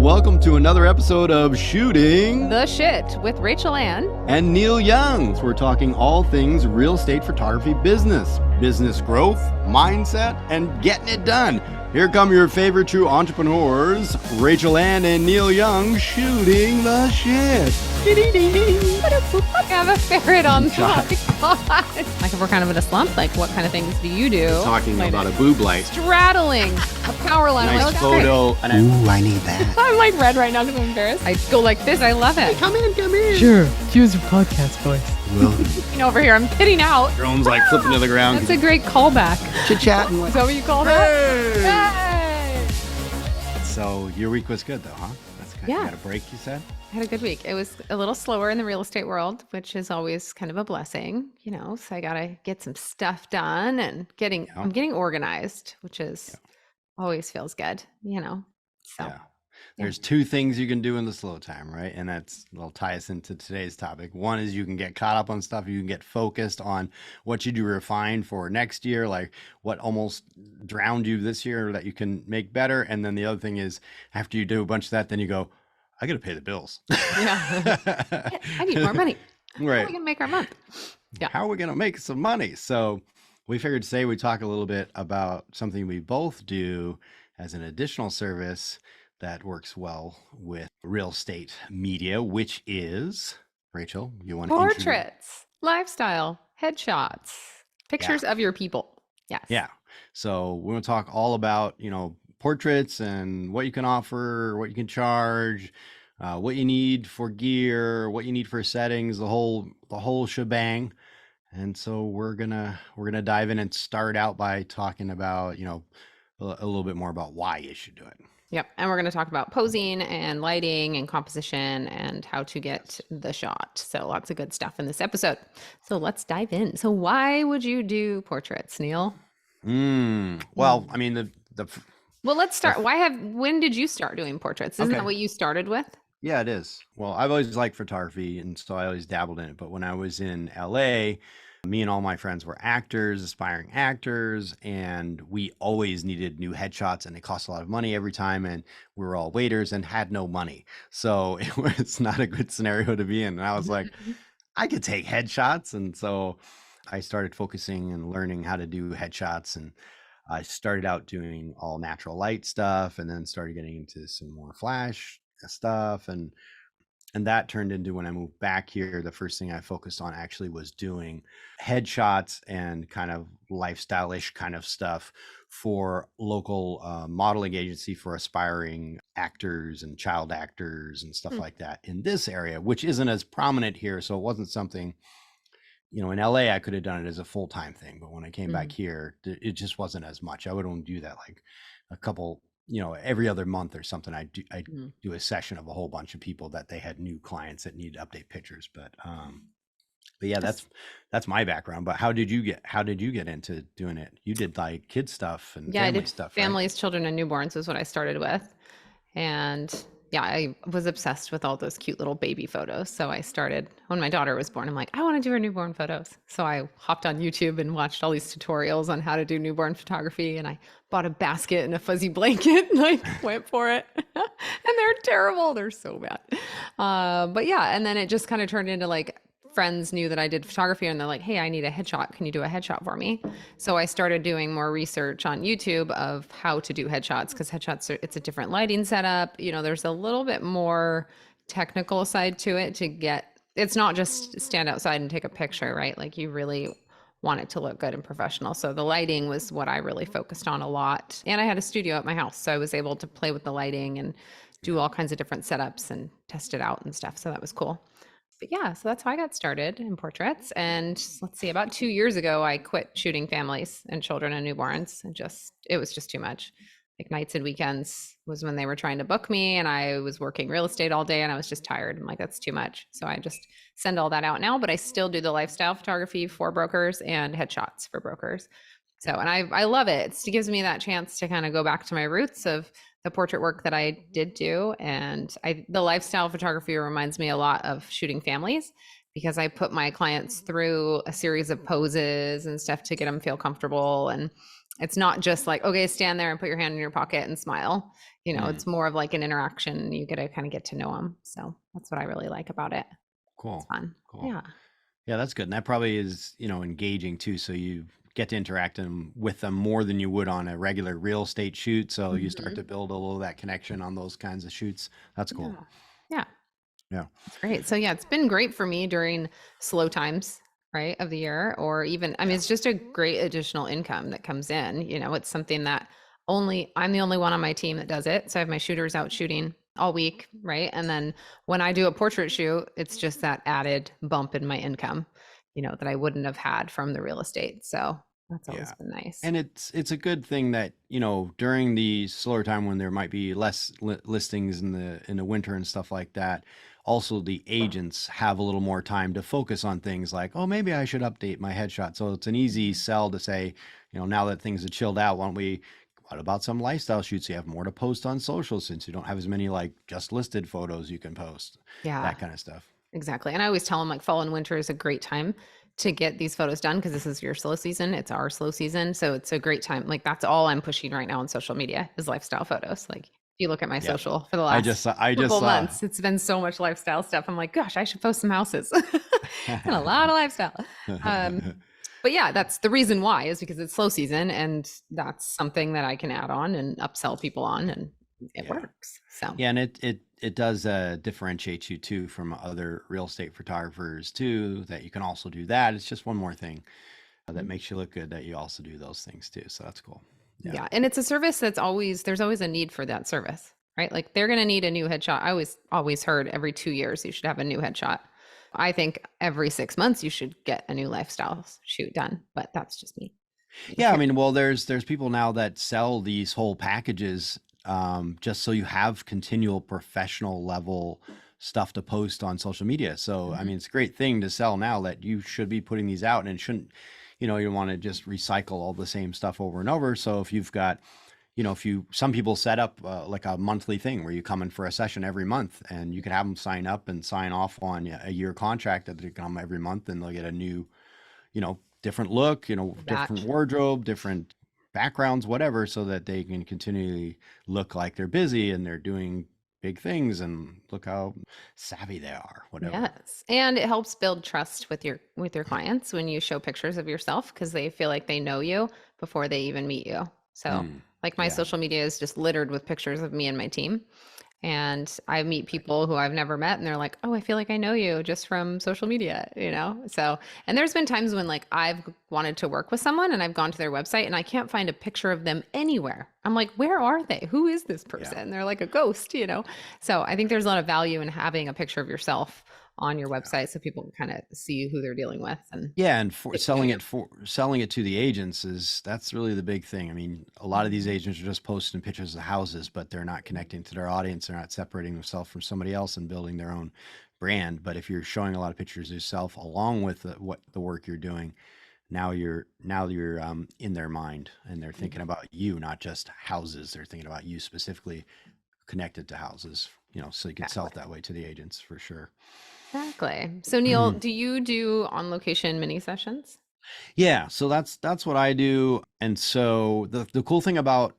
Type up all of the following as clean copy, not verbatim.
welcome to another episode of Shooting the Shit with Rachel and Neal Young. So we're talking all things real estate photography business growth, mindset, and getting it done. Here come your favorite true entrepreneurs, Rachel and Neal Young, shooting the shit. I have a ferret on the podcast. Like if we're kind of in a slump, like what kind of things do you do? Talking about a boob light. Straddling a power line. Nice photo. Ooh, I need that. I'm like red right now because I'm embarrassed. I go like this. I love it. Come in. Sure, use your podcast voice. You know, over here, I'm pitting out. Drone's like flipping to the ground. That's a great callback. Chit-chatting. Is that what you call that? Hey! So your week was good though, huh? That's kind of, Yeah. You had a break, you said? I had a good week. It was a little slower in the real estate world, which is always kind of a blessing, you know, so I got to get some stuff done and I'm getting organized, which is always feels good, you know? So Yeah. There's two things you can do in the slow time, right? And that'll tie us into today's topic. One is you can get caught up on stuff. You can get focused on what you do refine for next year, like what almost drowned you this year that you can make better. And then the other thing is after you do a bunch of that, then you go, I got to pay the bills. yeah, I need more money. Right. How are we going to make our month? Yeah. How are we going to make some money? So we figured today we talk a little bit about something we both do as an additional service that works well with real estate media, which is, Rachel, you want to Portraits, lifestyle, headshots, pictures of your people. Yes. Yeah. So we're going to talk all about, you know, portraits and what you can offer, what you can charge, what you need for gear, what you need for settings, the whole shebang. And so we're gonna dive in and start out by talking about, you know, a little bit more about why you should do it. Yep. And we're going to talk about posing and lighting and composition and how to get the shot. So lots of good stuff in this episode. So let's dive in. So why would you do portraits, Neal? Well, I mean, well, let's start. When did you start doing portraits? Isn't that what you started with? Yeah, it is. Well, I've always liked photography, and so I always dabbled in it. But when I was in LA, me and all my friends were actors, aspiring actors, and we always needed new headshots, and it cost a lot of money every time, and we were all waiters and had no money. So it was not a good scenario to be in. And I was like, I could take headshots. And so I started focusing and learning how to do headshots, and I started out doing all natural light stuff, and then started getting into some more flash stuff, and that turned into, when I moved back here, the first thing I focused on actually was doing headshots and kind of lifestyle-ish kind of stuff for local modeling agency for aspiring actors and child actors and stuff like that in this area, which isn't as prominent here. So it wasn't something, you know, in LA, I could have done it as a full-time thing, but when I came back here, it just wasn't as much. I would only do that like a couple, you know, every other month or something. I do a session of a whole bunch of people that they had new clients that need to update pictures. But yeah, that's my background. But how did you get into doing it? You did like kid stuff and family stuff, right? Families, children, and newborns is what I started with. And yeah, I was obsessed with all those cute little baby photos. So I started when my daughter was born. I'm like, I want to do her newborn photos. So I hopped on YouTube and watched all these tutorials on how to do newborn photography. And I bought a basket and a fuzzy blanket and I went for it. And they're terrible. They're so bad. But yeah, and then it just kind of turned into like, friends knew that I did photography and they're like, hey, I need a headshot. Can you do a headshot for me? So I started doing more research on YouTube of how to do headshots, because headshots it's a different lighting setup. You know, there's a little bit more technical side to it it's not just stand outside and take a picture, right? Like you really want it to look good and professional. So the lighting was what I really focused on a lot. And I had a studio at my house, so I was able to play with the lighting and do all kinds of different setups and test it out and stuff. So that was cool. But yeah, so that's how I got started in portraits. And let's see, about 2 years ago, I quit shooting families and children and newborns. And it was just too much. Like nights and weekends was when they were trying to book me, and I was working real estate all day and I was just tired. I'm like, that's too much. So I just send all that out now, but I still do the lifestyle photography for brokers and headshots for brokers. So, and I love it. It gives me that chance to kind of go back to my roots of the portrait work that I did do. And the lifestyle photography reminds me a lot of shooting families, because I put my clients through a series of poses and stuff to get them feel comfortable. And It's not just like, okay, stand there and put your hand in your pocket and smile. Mm, It's more of like an interaction. You get to kind of get to know them. So that's what I really like about it. It's cool. fun. Cool. Yeah. Yeah, that's good. And that probably is, engaging too. So you get to interact with them more than you would on a regular real estate shoot. So you start Mhm. to build a little of that connection on those kinds of shoots. That's cool. Yeah. Yeah. Yeah. It's great. So yeah, it's been great for me during slow times, right, of the year, or even, I mean, Yeah. it's just a great additional income that comes in. It's something that I'm the only one on my team that does it. So I have my shooters out shooting all week, right? And then when I do a portrait shoot, it's just that added bump in my income, that I wouldn't have had from the real estate. So that's always Yeah. been nice. And it's a good thing that, during the slower time when there might be less listings in the winter and stuff like that, also the agents have a little more time to focus on things like, oh, maybe I should update my headshot. So it's an easy sell to say, now that things have chilled out, what about some lifestyle shoots? You have more to post on social since you don't have as many like just listed photos you can post, Yeah. that kind of stuff. Exactly. And I always tell them like fall and winter is a great time to get these photos done because this is your slow season. It's our slow season. So it's a great time. Like that's all I'm pushing right now on social media is lifestyle photos. Like if you look at my Yep. social for the I just last saw, I just couple saw. months, it's been so much lifestyle stuff. I'm like, gosh, I should post some houses. And a lot of lifestyle. But yeah, that's the reason why is because it's slow season and that's something that I can add on and upsell people on and it Yeah. works. So Yeah, and it does differentiate you too from other real estate photographers too, that you can also do that. It's just one more thing that makes you look good that you also do those things too. So that's cool. Yeah. yeah, and it's a service there's always a need for that service, right? Like they're going to need a new headshot. I always heard every 2 years you should have a new headshot. I think every 6 months you should get a new lifestyle shoot done, but that's just me. Yeah, I mean, well, there's people now that sell these whole packages just so you have continual professional level stuff to post on social media. So, I Mhm. mean, it's a great thing to sell now that you should be putting these out and it shouldn't, you want to just recycle all the same stuff over and over. So if you've got, some people set up like a monthly thing where you come in for a session every month and you can have them sign up and sign off on a year contract that they come every month and they'll get a new, different look, different Batch. wardrobe, different backgrounds, whatever, so that they can continually look like they're busy and they're doing big things and look how savvy they are, whatever. Yes. And it helps build trust with your clients when you show pictures of yourself because they feel like they know you before they even meet you. So, Mm, like my yeah. social media is just littered with pictures of me and my team. And I meet people who I've never met and they're like, "Oh, I feel like I know you just from social media." So, and there's been times when like I've wanted to work with someone and I've gone to their website and I can't find a picture of them anywhere. I'm like, "Where are they? Who is this Yeah. person?" They're like a ghost. So, I think there's a lot of value in having a picture of yourself on your Yeah. website so people can kind of see who they're dealing with and Yeah, and get to know you. for selling it to the agents that's really the big thing. I mean, a lot of these Mhm. agents are just posting pictures of houses, but they're not connecting to their audience. They're not separating themselves from somebody else and building their own brand. But if you're showing a lot of pictures of yourself along with what the work you're doing, now you're in their mind and they're thinking about you, not just houses. They're thinking about you specifically connected to houses. So you can sell Exactly. it that way to the agents for sure. Exactly. So, Neil, do you do on location mini sessions? Yeah, so that's what I do. And so the cool thing about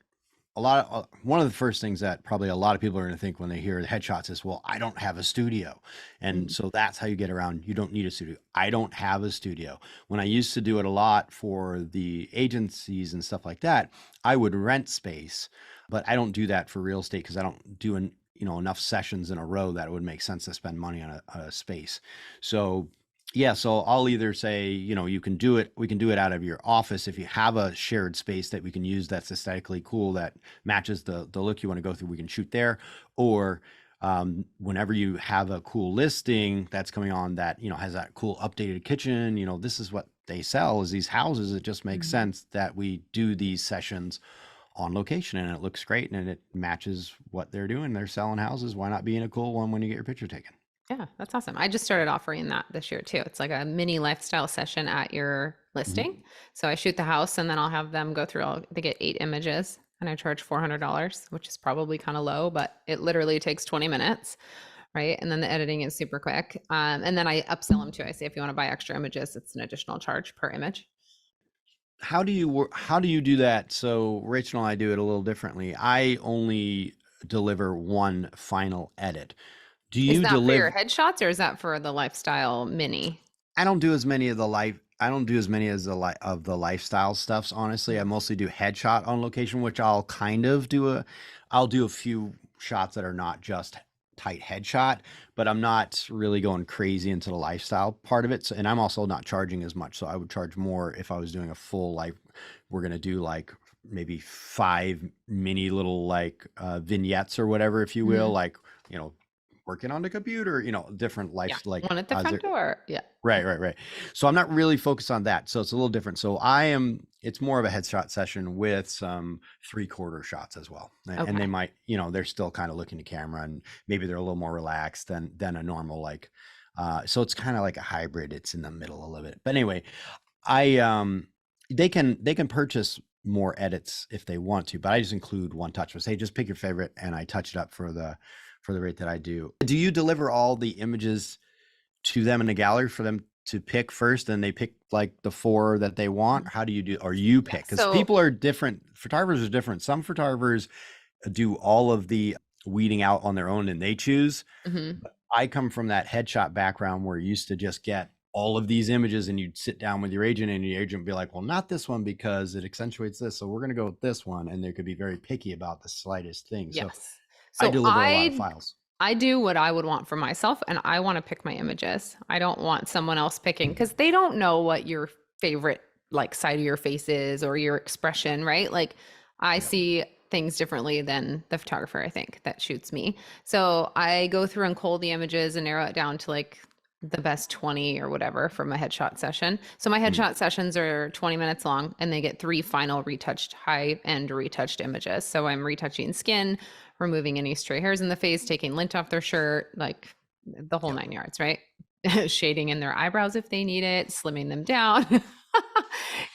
one of the first things that probably a lot of people are going to think when they hear the headshots is, well, I don't have a studio. And Mhm. so that's how you get around. You don't need a studio. I don't have a studio. When I used to do it a lot for the agencies and stuff like that, I would rent space, but I don't do that for real estate because I don't do enough sessions in a row that it would make sense to spend money on a space. So yeah, so I'll either say, you can do it, we can do it out of your office if you have a shared space that we can use that's aesthetically cool, that matches the look you want to go through, we can shoot there. Or whenever you have a cool listing that's coming on that, has that cool updated kitchen, this is what they sell is these houses. It just makes Mhm. sense that we do these sessions on location and it looks great and it matches what they're doing. They're selling houses. Why not be in a cool one when you get your picture taken? Yeah, that's awesome. I just started offering that this year too. It's like a mini lifestyle session at your listing. Mhm. So I shoot the house and then I'll have them go through they get 8 images and I charge $400, which is probably kind of low, but it literally takes 20 minutes, right? And then the editing is super quick. And then I upsell them too. I say if you want to buy extra images, it's an additional charge per image. how do you work, how do you do that? So Rachel and I do it a little differently. I only deliver one final edit. Do Is you that for your deliver? headshots or is that for the lifestyle mini? I don't do as many of the life. I don't do as many as of the lifestyle stuffs. Honestly, I Mhm. mostly do headshot on location, which I'll kind of do a. I'll do a few shots that are not just tight headshot, but I'm not really going crazy into the lifestyle part of it. So, and I'm also not charging as much, so I would charge more if I was doing a full like. We're gonna do like maybe 5 mini little like vignettes or whatever, if you will, Mhm. like working on the computer, different Yeah. life like One at the front door. Yeah. Right, right, right. So I'm not really focused on that. So it's a little different. So it's more of a headshot session with some 3/4 shots as well. And they Okay. might, they're still kind of looking to camera and maybe they're a little more relaxed than a normal like so it's kind of like a hybrid. It's in the middle a little bit. But anyway, I they can purchase more edits if they want to, but I just include one touch. So hey, just pick your favorite and I touch it up for the rate that I do. Do you deliver all the images to them in the gallery for them to pick first and they pick like the 4 that they want? Mhm. How do you do, or you Yeah. pick? Because So, people are different, photographers are different. Some photographers do all of the weeding out on their own and they choose. mhm. But I come from that headshot background where you used to just get all of these images and you'd sit down with your agent and your agent would be like, well, not this one because it accentuates this, so we're going to go with this one, and they could be very picky about the slightest thing. So Yes. I So deliver a lot of files. I do what I would want for myself and I want to pick my images. I don't want someone else picking because they don't know what your favorite like side of your face is or your expression, right? Like I Yeah. see things differently than the photographer I think that shoots me. So I go through and cull the images and narrow it down to like the best 20 or whatever from a headshot session. So my Mm. headshot sessions are 20 minutes long and they get 3 final retouched high end retouched images. So I'm retouching skin, removing any stray hairs in the face, taking lint off their shirt, like the whole Yep. 9 yards, right? Shading in their eyebrows if they need it, slimming them down.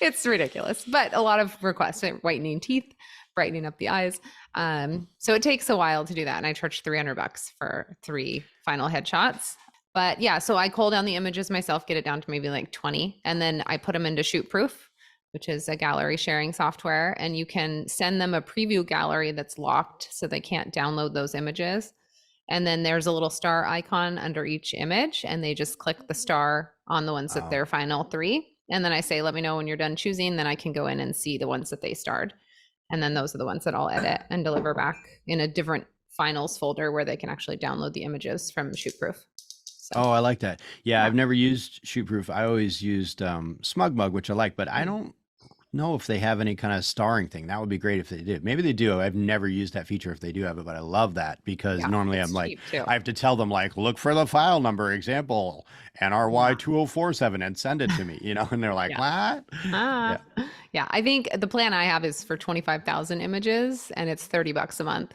It's ridiculous, but a lot of requests, right? Whitening teeth, brightening up the eyes. So it takes a while to do that. And I charge $300 for 3 final headshots. But yeah, so I cull down the images myself, get it down to maybe like 20, and then I put them into Shootproof, which is a gallery sharing software. And you can send them a preview gallery that's locked so they can't download those images. And then there's a little star icon under each image, and they just click the star on the ones that Oh. they're final 3. And then I say, let me know when you're done choosing. Then I can go in and see the ones that they starred. And then those are the ones that I'll edit and deliver back in a different finals folder where they can actually download the images from Shootproof. So, Oh, I like that. Yeah, yeah. I've never used Shootproof. I always used Smug Mug, which I like, but I Mm. don't know if they have any kind of starring thing. That would be great if they did. Maybe they do. I've never used that feature if they do have it, but I love that because Yeah, normally I'm it's like, cheap too. I have to tell them like, look for the file number, example, Yeah. NRY 2047 and send it to me, and they're like, Yeah. what? Ah. Yeah. Yeah, I think the plan I have is for 25,000 images and it's $30 a month.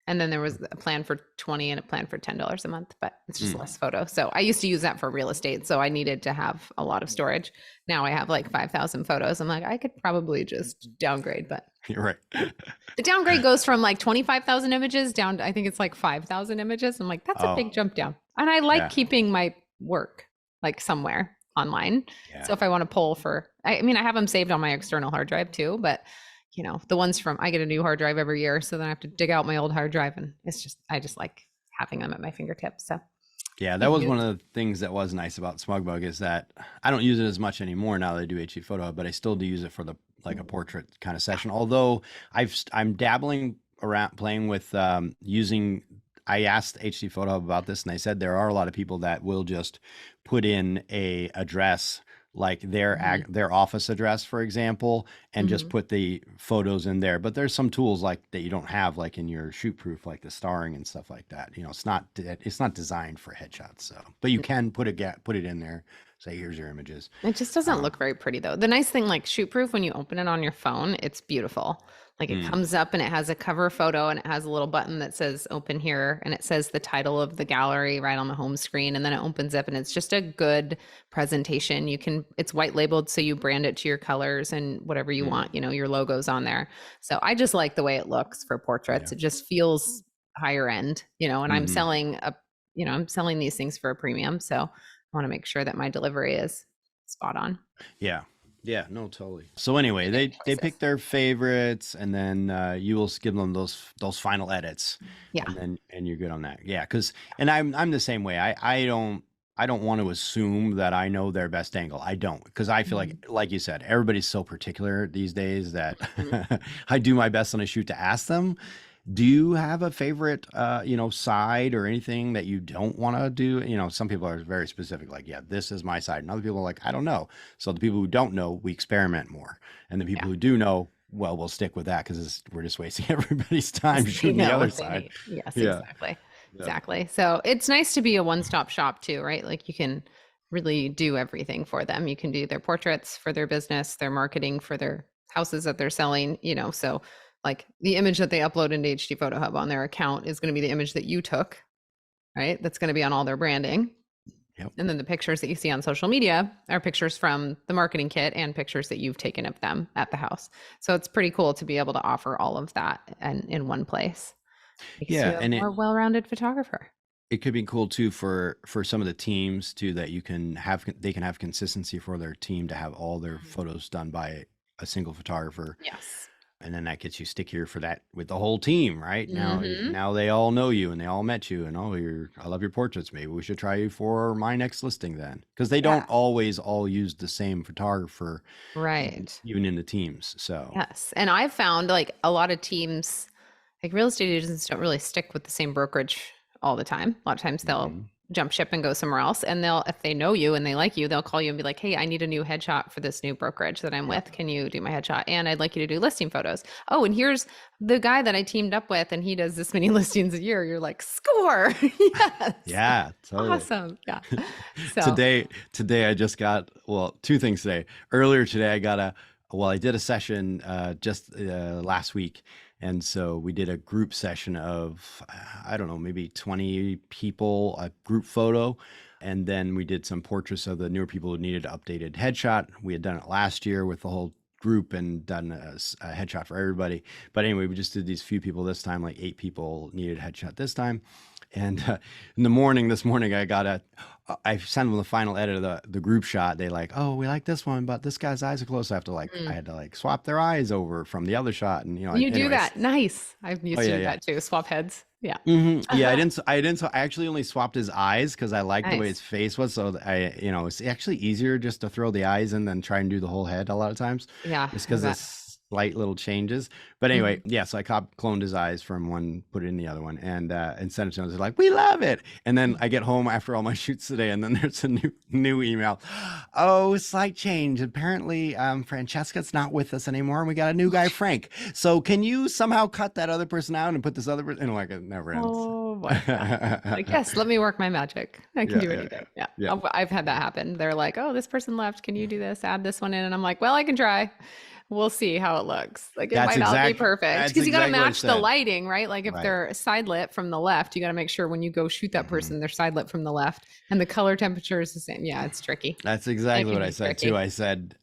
And then there was a plan for 20 and a plan for $10 a month, but it's just Mm. less photo. So I used to use that for real estate. So I needed to have a lot of storage. Now I have like 5,000 photos. I'm like, I could probably just downgrade, but You're right. the downgrade goes from like 25,000 images down to, I think it's like 5,000 images. I'm like, that's a Oh, big jump down. And I like yeah. keeping my work like somewhere online. Yeah. So if I want to pull for, I mean, I have them saved on my external hard drive too, but the ones from, I get a new hard drive every year. So then I have to dig out my old hard drive and I just like having them at my fingertips. So Yeah, that you can was use, one of the things that was nice about SmugMug is that I don't use it as much anymore now that I do HD photo, but I still do use it for the like a portrait kind of session. Although I'm dabbling around playing with using. I asked HD Photo Hub about this, and they said there are a lot of people that will just put in a address like Mhm. their office address, for example, and just Mhm. put the photos in there. But there's some tools like that you don't have, like in your shoot proof, like the starring and stuff like that. It's not designed for headshots. So, but you can put it in there. Say, here's your images. It just doesn't Uh, look very pretty though. The nice thing, like Shootproof, when you open it on your phone, it's beautiful. Like it mm, comes up and it has a cover photo and it has a little button that says open here and it says the title of the gallery right on the home screen. And then it opens up and it's just a good presentation. It's white labeled so you brand it to your colors and whatever you mm, want, your logo's on there. So I just like the way it looks for yeah. portraits. It just feels higher end, and Hmm. I'm selling these things for a premium. So I want to make sure that my delivery is spot on. Yeah. Yeah, no, totally. So anyway, Make they choices. pick their favorites, and then you will give them those final edits, Yeah. and you're good on that. Yeah, because and I'm the same way. I don't want to assume that I know their best angle. I don't, because I feel Mhm. like you said, everybody's so particular these days that Mhm. I do my best on a shoot to ask them. Do you have a favorite, side or anything that you don't want to do? Some people are very specific, like, yeah, this is my side. And other people are like, I don't know. So the people who don't know, we experiment more. And the Yeah. people who do know, well, we'll stick with that because we're just wasting everybody's time 'Cause they shooting the know other what they side. need. Yes, Yeah. exactly. Yeah. Exactly. So it's nice to be a one-stop shop too, right? Like you can really do everything for them. You can do their portraits for their business, their marketing for their houses that they're selling, so like the image that they upload into HD Photo Hub on their account is going to be the image that you took, right? That's going to be on all their branding. Yep. And then the pictures that you see on social media are pictures from the marketing kit and pictures that you've taken of them at the house. So it's pretty cool to be able to offer all of that and in one place. Makes you Yeah. a And more well-rounded photographer. it could be cool too for some of the teams too, that they can have consistency for their team to have all their Mhm. photos done by a single photographer. Yes. And then that gets you stickier for that with the whole team, right? Hmm. Now they all know you and they all met you, and I love your portraits. Maybe we should try you for my next listing then, because they Yeah. don't always all use the same photographer, Right. even in the teams. So Yes. And I've found like a lot of teams, like real estate agents don't really stick with the same brokerage all the time. A lot of times they'll mhm. jump ship and go somewhere else. And if they know you and they like you, they'll call you and be like, hey, I need a new headshot for this new brokerage that I'm Yeah, with. Can you do my headshot? And I'd like you to do listing photos. Oh, and here's the guy that I teamed up with, and he does this many listings a year. You're like, score. Yes. yeah, totally. Awesome. Yeah. So, Today I just got, well, two things today. Earlier today I did a session just last week, and so we did a group session of I don't know, maybe 20 people, a group photo, and then we did some portraits of the newer people who needed an updated headshot. We had done it last year with the whole group and done a headshot for everybody. But anyway, we just did these few people this time, like 8 people needed a headshot this time. And in the morning, this morning, I sent them the final edit of the group shot. They like, oh, we like this one, but this guy's eyes are close. I mm, had to like swap their eyes over from the other shot. And, you do anyways. that. Nice. I Oh, used to yeah, do yeah. that too. Swap heads. Yeah. Yeah, I actually only swapped his eyes because I liked the way his Nice. face was. So it's actually easier just to throw the eyes in than try and do the whole head a lot of times, Yeah, just I because of bet. slight little changes. But anyway, Mhm. yeah, so I cloned his eyes from one, put it in the other one, and sent it to them. They're like, we love it. And then I get home after all my shoots today, and then there's a new email. Oh, slight change. Apparently, Francesca's not with us anymore, and we got a new guy, Frank. So can you somehow cut that other person out and put this other person? And like, it never ends. Oh my God. Like, Yeah, yes, let me work my magic. I can yeah, do yeah, anything. Yeah. yeah. I've had that happen. They're like, oh, this person left. Can you do this? Add this one in. And I'm like, well, I can try. We'll see how it looks. Like it might not be perfect That's because you got to exactly what I match the said. lighting, right? Like if Right. they're side lit from the left, you got to make sure when you go shoot that Mhm. person, they're side lit from the left and the color temperature is the same. Yeah, it's tricky. That's It exactly can what I be said too. tricky.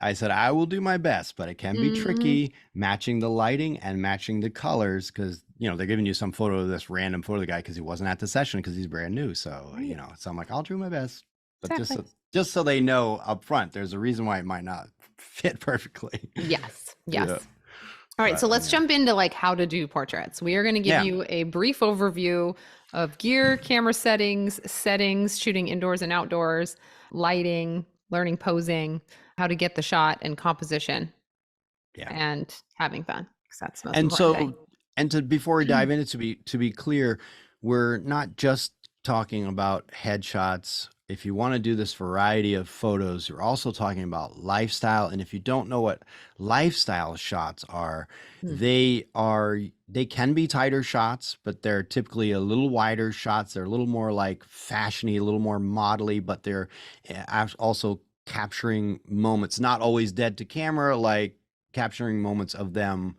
I said I will do my best, but it can be Hmm. tricky matching the lighting and matching the colors, because they're giving you some photo of this random photo of the guy because he wasn't at the session because he's brand new. So Right. so I'm like, I'll do my best, but Exactly. just so they know up front, there's a reason why it might not fit perfectly. Yes. Yeah, Yes. All right, but so let's anyway, jump into like how to do portraits. We are going to give yeah, you a brief overview of gear, camera settings, shooting indoors and outdoors, lighting, learning posing, how to get the shot and composition, yeah. and having fun because that's the most And important thing. so, and to before we dive into, to be clear, we're not just talking about headshots. If you want to do this variety of photos, you're also talking about lifestyle. And if you don't know what lifestyle shots are, Hmm. they can be tighter shots, but they're typically a little wider shots. They're a little more like fashiony, a little more modelly, but they're also capturing moments, not always dead to camera, like capturing moments of them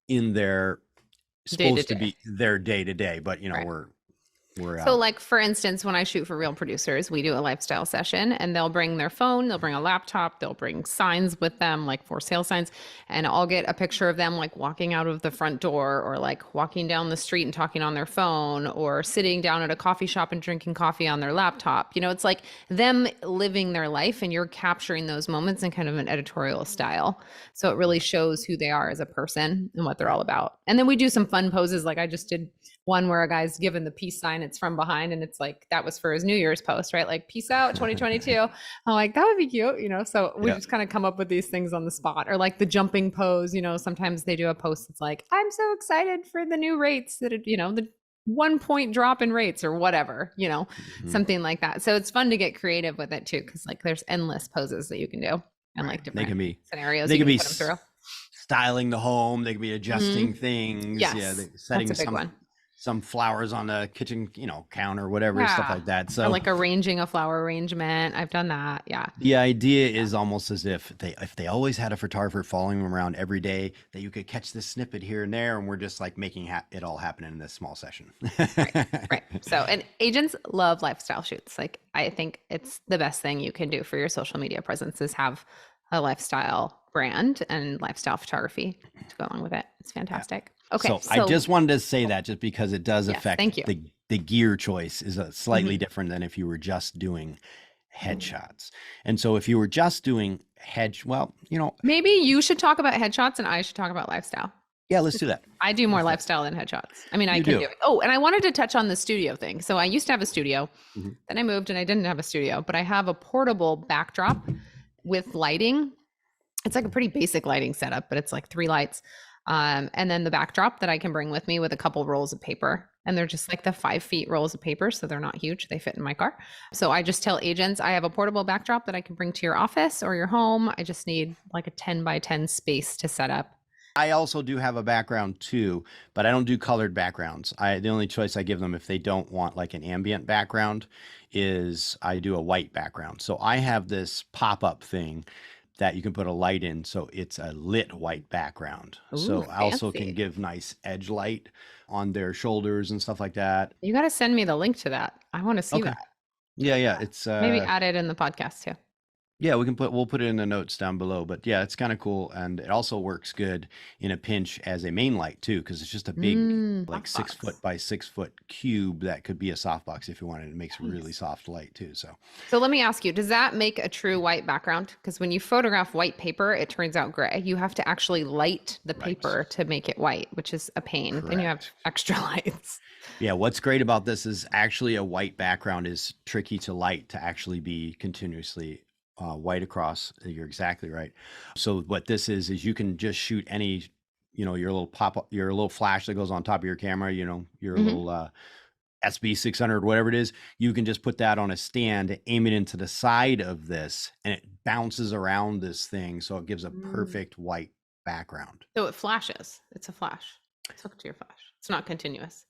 in their Day to supposed to day, be their day to day, but right? we're We're So like, for instance, when I shoot for Real Producers, we do a lifestyle session and they'll bring their phone, they'll bring a laptop, they'll bring signs with them, like for sale signs. And I'll get a picture of them like walking out of the front door or like walking down the street and talking on their phone or sitting down at a coffee shop and drinking coffee on their laptop. You know, it's like them living their life and you're capturing those moments in kind of an editorial style. So it really shows who they are as a person and what they're all about. And then we do some fun poses. Like I just did one where a guy's given the peace sign, it's from behind, and it's like that was for his New Year's post, right? Like peace out 2022. I'm like, that would be cute, you know. So we just kind of come up with these things on the spot, or like the jumping pose, you know. Sometimes they do a post that's like, I'm so excited for the new rates that it, you know, the 1 point drop in rates or whatever, you know, something like that. So it's fun to get creative with it too, because like there's endless poses that you can do and like different scenarios they you can be put them through. styling the home, they can be adjusting things. Yes, yeah, setting that's a big one. Some flowers on the kitchen, you know, counter, whatever, stuff like that. So or like arranging a flower arrangement. I've done that. Yeah. The idea is almost as if they always had a photographer following them around every day, that you could catch this snippet here and there, and we're just like making it all happen in this small session. Right. So, and agents love lifestyle shoots. Like I think it's the best thing you can do for your social media presence is have a lifestyle brand and lifestyle photography to go along with it. It's fantastic. Yeah. Okay. So I just wanted to say that just because it does affect the gear choice is a slightly different than if you were just doing headshots. And so if you were just doing well, you know, maybe you should talk about headshots and I should talk about lifestyle. Yeah, let's do that. I do more lifestyle than headshots. I mean, I can do it. Oh, and I wanted to touch on the studio thing. So I used to have a studio, then I moved and I didn't have a studio, but I have a portable backdrop with lighting. It's like a pretty basic lighting setup, but it's like 3 lights. And then the backdrop that I can bring with me with a couple rolls of paper. And they're just like the 5 feet rolls of paper. So they're not huge. They fit in my car. So I just tell agents, I have a portable backdrop that I can bring to your office or your home. I just need like a 10 by 10 space to set up. I also do have a background too, but I don't do colored backgrounds. The only choice I give them if they don't want like an ambient background is I do a white background. So I have this pop-up thing that you can put a light in, so it's a lit white background. Ooh, so fancy. I also can give nice edge light on their shoulders and stuff like that. You got to send me the link to that. I want to see that. Yeah. It's maybe add it in the podcast too. Yeah, we'll put it in the notes down below. But yeah, it's kind of cool, and it also works good in a pinch as a main light too, because it's just a big like 6 foot by 6 foot cube that could be a softbox if you wanted. It makes really soft light too. So let me ask you, does that make a true white background? Because when you photograph white paper, it turns out gray. You have to actually light the paper to make it white, which is a pain. Correct. Then you have extra lights. Yeah, what's great about this is actually a white background is tricky to light to actually be continuously white across. You're exactly right. So what this is you can just shoot any, you know, your little flash that goes on top of your camera, you know, your little SB600, whatever it is, you can just put that on a stand, aim it into the side of this, and it bounces around this thing. So it gives a perfect white background. So it flashes. It's a flash. It's hooked to your flash. It's not continuous.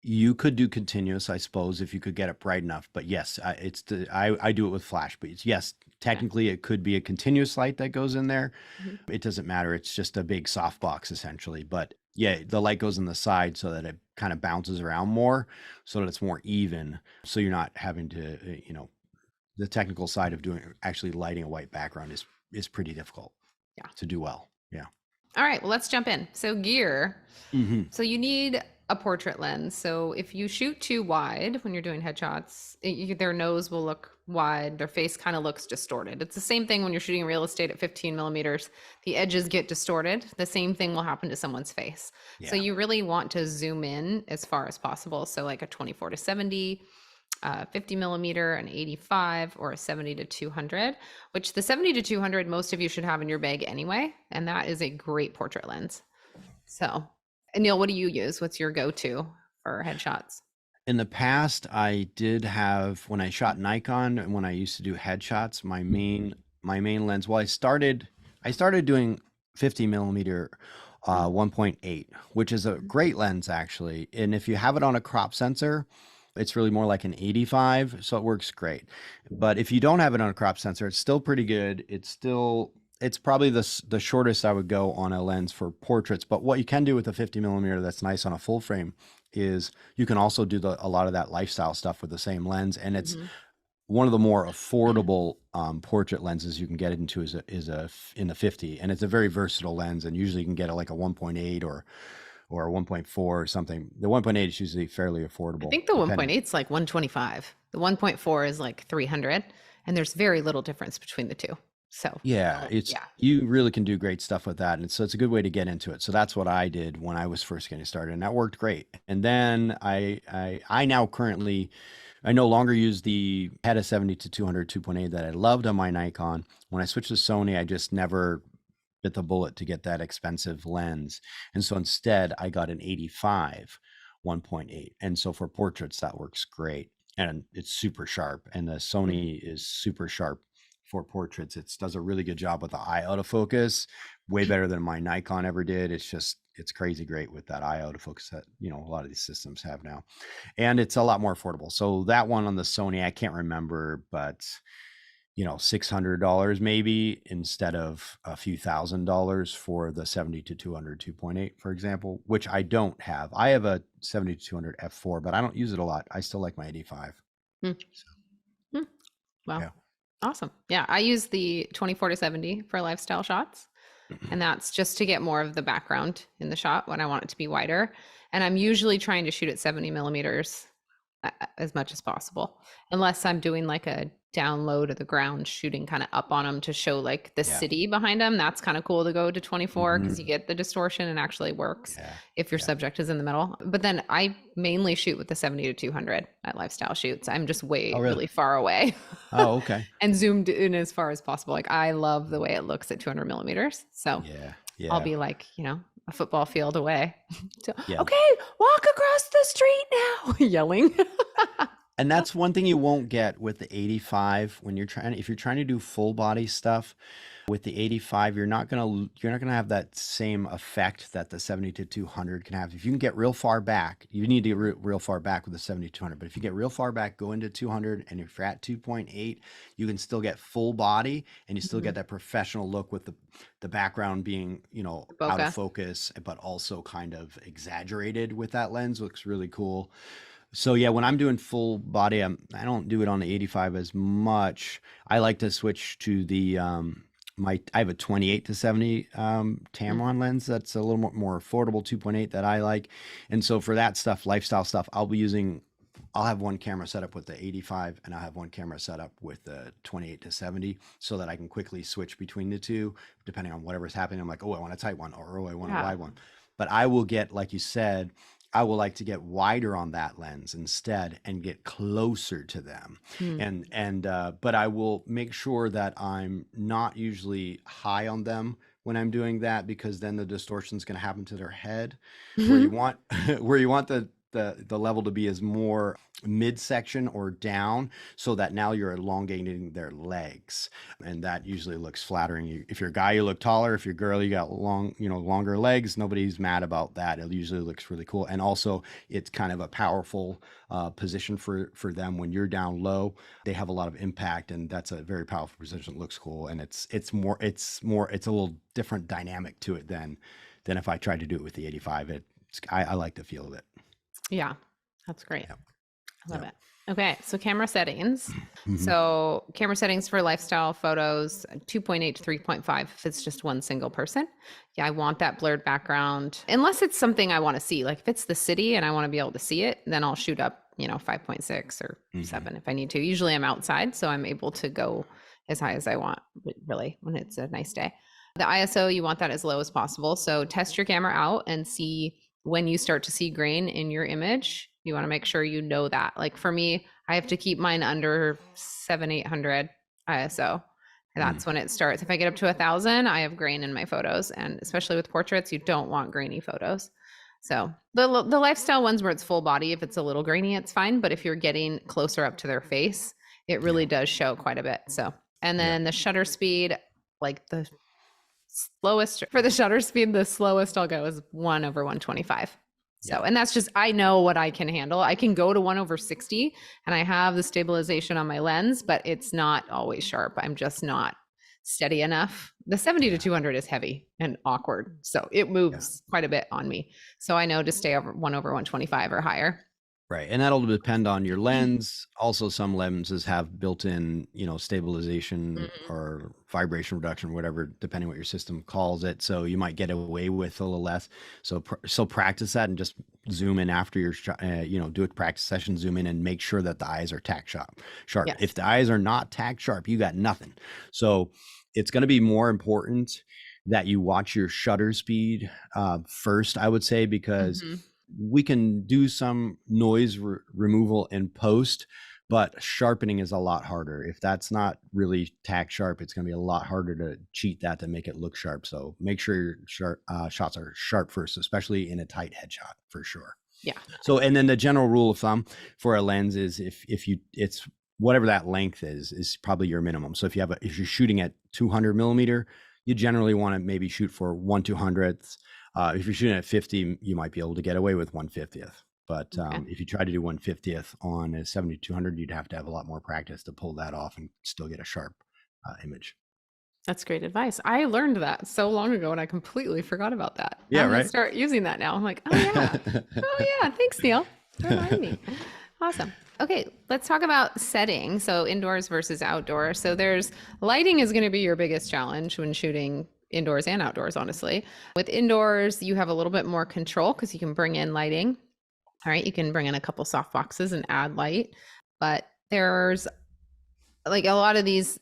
You could do continuous, I suppose, if you could get it bright enough. But yes, I do it with flash. But yes, technically it could be a continuous light that goes in there. It doesn't matter. It's just a big softbox essentially. But yeah, the light goes in the side so that it kind of bounces around more, so that it's more even. So you're not having to, you know, the technical side of actually lighting a white background is pretty difficult. To do well. Yeah. All right. Well, let's jump in. So gear. So you need a portrait lens. So if you shoot too wide when you're doing headshots, their nose will look wide. Their face kind of looks distorted. It's the same thing when you're shooting real estate at 15 millimeters. The edges get distorted. The same thing will happen to someone's face. Yeah. So you really want to zoom in as far as possible. So like a 24-70, 50 millimeter, an 85, or a 70-200, which the 70-200 most of you should have in your bag anyway. And that is a great portrait lens. So Neal, what do you use? What's your go-to for headshots? In the past, I did have, when I shot Nikon and when I used to do headshots, my main lens. Well, I started doing 50 millimeter 1.8, which is a great lens actually. And if you have it on a crop sensor, it's really more like an 85, so it works great. But if you don't have it on a crop sensor, it's still pretty good. It's probably the shortest I would go on a lens for portraits. But what you can do with a 50 millimeter that's nice on a full frame is you can also do a lot of that lifestyle stuff with the same lens, and it's Mhm. one of the more affordable portrait lenses you can get into in the 50, and it's a very versatile lens, and usually you can get it like a 1.8 or a 1.4 or something. The 1.8 is usually fairly I affordable, think the depending. 1.8 is like 125. The 1.4 is like 300, and there's very little difference between the two. So, Yeah, it's yeah. you really can do great stuff with that, and so it's a good way to get into it. So that's what I did when I was first getting started, and that worked great. And then I now currently I no longer use had a 70 to 200 2.8 that I loved on my Nikon. When I switched to Sony, I just never bit the bullet to get that expensive lens, and so instead I got an 85 1.8, and so for portraits that works great, and it's super sharp, and the Mm. Sony is super sharp for portraits. It does a really good job with the eye autofocus, way better than my Nikon ever did. It's crazy great with that eye autofocus that a lot of these systems have now, and it's a lot more affordable. So that one on the Sony, I can't remember, but $600 maybe, instead of a few $1,000s for the 70 to 200 2.8, for example, which I don't have. I have a 70 to 200 f4, but I don't use it a lot. I still like my 85. Mm. So, Mm. Wow. yeah. Awesome. Yeah. I use the 24 to 70 for lifestyle shots. And that's just to get more of the background in the shot when I want it to be wider. And I'm usually trying to shoot at 70 millimeters as much as possible, unless I'm doing like a down low to the ground, shooting kind of up on them to show like the Yeah. city behind them. That's kind of cool to go to 24 because you Mhm. get the distortion and actually works Yeah. if your Yeah. subject is in the middle. But then I mainly shoot with the 70 to 200 at lifestyle shoots. I'm just Oh, really? really far away. Oh, okay. And zoomed in as far as possible. Like I love the way it looks at 200 millimeters. So Yeah. I'll Yeah. be like, a football field away. Yeah. Okay, walk across the street now, yelling. And that's one thing you won't get with the 85 if you're trying to do full body stuff with the 85, you're not going to have that same effect that the 70 to 200 can have. If you can get real far back, you need to get real far back with the 70 to 200, but if you get real far back, go into 200, and if you're at 2.8, you can still get full body, and you still get that professional look with the background being, out of Bokeh. focus, but also kind of exaggerated with that lens. Looks really cool. So yeah, when I'm doing full body, I don't do it on the 85 as much. I like to switch to the I have a 28 to 70 Tamron lens that's a little more affordable, 2.8, that I like. And so for that stuff, lifestyle stuff, I'll have one camera set up with the 85, and I'll have one camera set up with the 28 to 70, so that I can quickly switch between the two depending on whatever's happening. I'm like, oh, I want a tight one, or oh, I want a Yeah. wide one. But I will get, like you said, I will like to get wider on that lens instead and get closer to them. But I will make sure that I'm not usually high on them when I'm doing that, because then the distortion is going to happen to their head. Where you want where you want the level to be is more midsection or down, so that now you're elongating their legs, and that usually looks flattering. If you're a guy, you look taller. If you're a girl, you got longer legs. Nobody's mad about that. It usually looks really cool, and also it's kind of a powerful position for them. When you're down low, they have a lot of impact, and that's a very powerful position. It looks cool, and it's a little different dynamic to it than if I tried to do it with the 85. I like the feel of it. Yeah, that's great. Yep. I love Yep. it. Okay, so camera settings. Mhm. So camera settings for lifestyle photos, 2.8 to 3.5 if it's just one single person. Yeah, I want that blurred background. Unless it's something I want to see. Like if it's the city and I want to be able to see it, then I'll shoot up, 5.6 or 7 if I need to. Usually I'm outside, so I'm able to go as high as I want, really, when it's a nice day. The ISO, you want that as low as possible. So test your camera out and see when you start to see grain in your image. You want to make sure you know that. Like for me, I have to keep mine under 800 ISO. That's when it starts. If I get up to 1,000, I have grain in my photos, and especially with portraits, you don't want grainy photos. So the lifestyle ones where it's full body, if it's a little grainy, it's fine. But if you're getting closer up to their face, it really does show quite a bit. So, and then the shutter speed, like the slowest for the shutter speed, the slowest I'll go is 1/125. So, and that's just, I know what I can handle. I can go to 1/60 and I have the stabilization on my lens, but it's not always sharp. I'm just not steady enough. The 70 to 200 is heavy and awkward. So it moves quite a bit on me. So I know to stay over 1/125 or higher. Right. And that'll depend on your lens. Also, some lenses have built-in, stabilization or vibration reduction, whatever, depending what your system calls it. So you might get away with a little less. So practice that and just zoom in after your, do a practice session, zoom in and make sure that the eyes are tack sharp. Yes. If the eyes are not tack sharp, you got nothing. So it's going to be more important that you watch your shutter speed first, I would say, because we can do some noise removal in post, but sharpening is a lot harder. If that's not really tack sharp, it's going to be a lot harder to cheat that to make it look sharp. So make sure your shots are sharp first, especially in a tight headshot for sure. Yeah. So, and then the general rule of thumb for a lens is it's whatever that length is probably your minimum. So if you're shooting at 200 millimeter, you generally want to maybe shoot for 1/200th. If you're shooting at 50, you might be able to get away with 1/50th. But if you try to do 1/50th on a 70-200, you'd have to have a lot more practice to pull that off and still get a sharp image. That's great advice. I learned that so long ago and I completely forgot about that. Yeah, I'm gonna right. start using that now. I'm like, oh yeah. Oh yeah. Thanks, Neal. Remind me. Awesome. Okay, let's talk about setting. So indoors versus outdoors. So lighting is going to be your biggest challenge when shooting indoors and outdoors, honestly. With indoors, you have a little bit more control because you can bring in lighting. All right, you can bring in a couple soft boxes and add light, but there's like a lot of these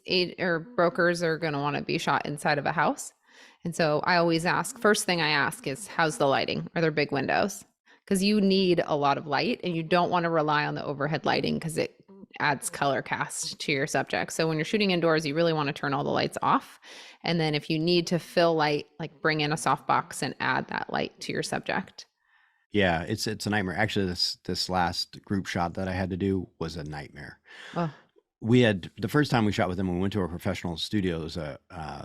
brokers are going to want to be shot inside of a house. And so I always first thing I ask is, how's the lighting? Are there big windows? Because you need a lot of light and you don't want to rely on the overhead lighting because it adds color cast to your subject. So when you're shooting indoors, you really want to turn all the lights off. And then if you need to fill light, like bring in a softbox and add that light to your subject. Yeah, it's a nightmare. Actually, this last group shot that I had to do was a nightmare. Oh. We had the first time we shot with them, we went to a professional studio. It was a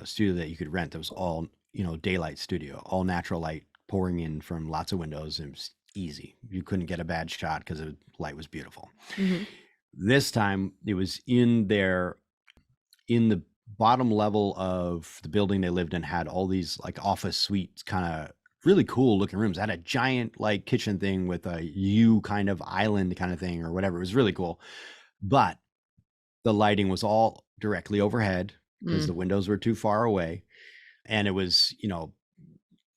studio that you could rent. It was all, daylight studio, all natural light pouring in from lots of windows. It was easy. You couldn't get a bad shot because the light was beautiful. This time it was in the bottom level of the building they lived in, had all these like office suites, kind of really cool looking rooms. It had a giant like kitchen thing with a U kind of island kind of thing or whatever. It was really cool. But the lighting was all directly overhead because the windows were too far away. And it was,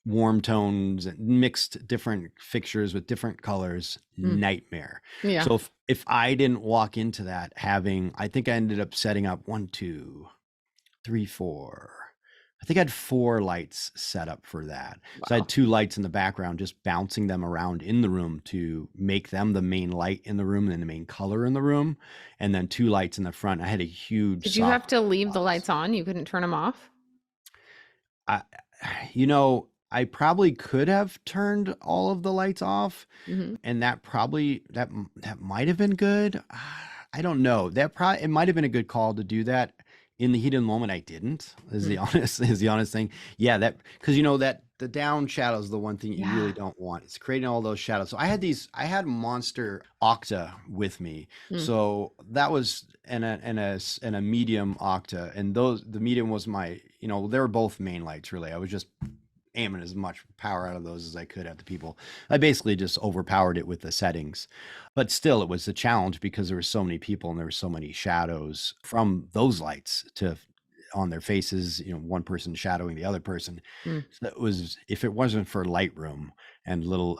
warm tones and mixed different fixtures with different colors. Nightmare. Yeah. So if I didn't walk into that I think I ended up setting up 1, 2, 3, 4. I think I had 4 lights set up for that. Wow. So I had 2 lights in the background, just bouncing them around in the room to make them the main light in the room and the main color in the room. And then 2 lights in the front. I had a huge. Did you have to leave the lights on? You couldn't turn them off? I probably could have turned all of the lights off, and that might have been good. I don't know. It might have been a good call to do that. In the heat of the moment, I didn't. Is the honest thing. Yeah, because that the down shadow is the one thing you really don't want. It's creating all those shadows. So I had Monster Octa with me, so that was and a medium Octa, and the medium was my. They were both main lights really. I was just aiming as much power out of those as I could at the people. I basically just overpowered it with the settings, but still it was a challenge because there were so many people and there were so many shadows from those lights on their faces, one person shadowing the other person. So it was, if it wasn't for Lightroom and little,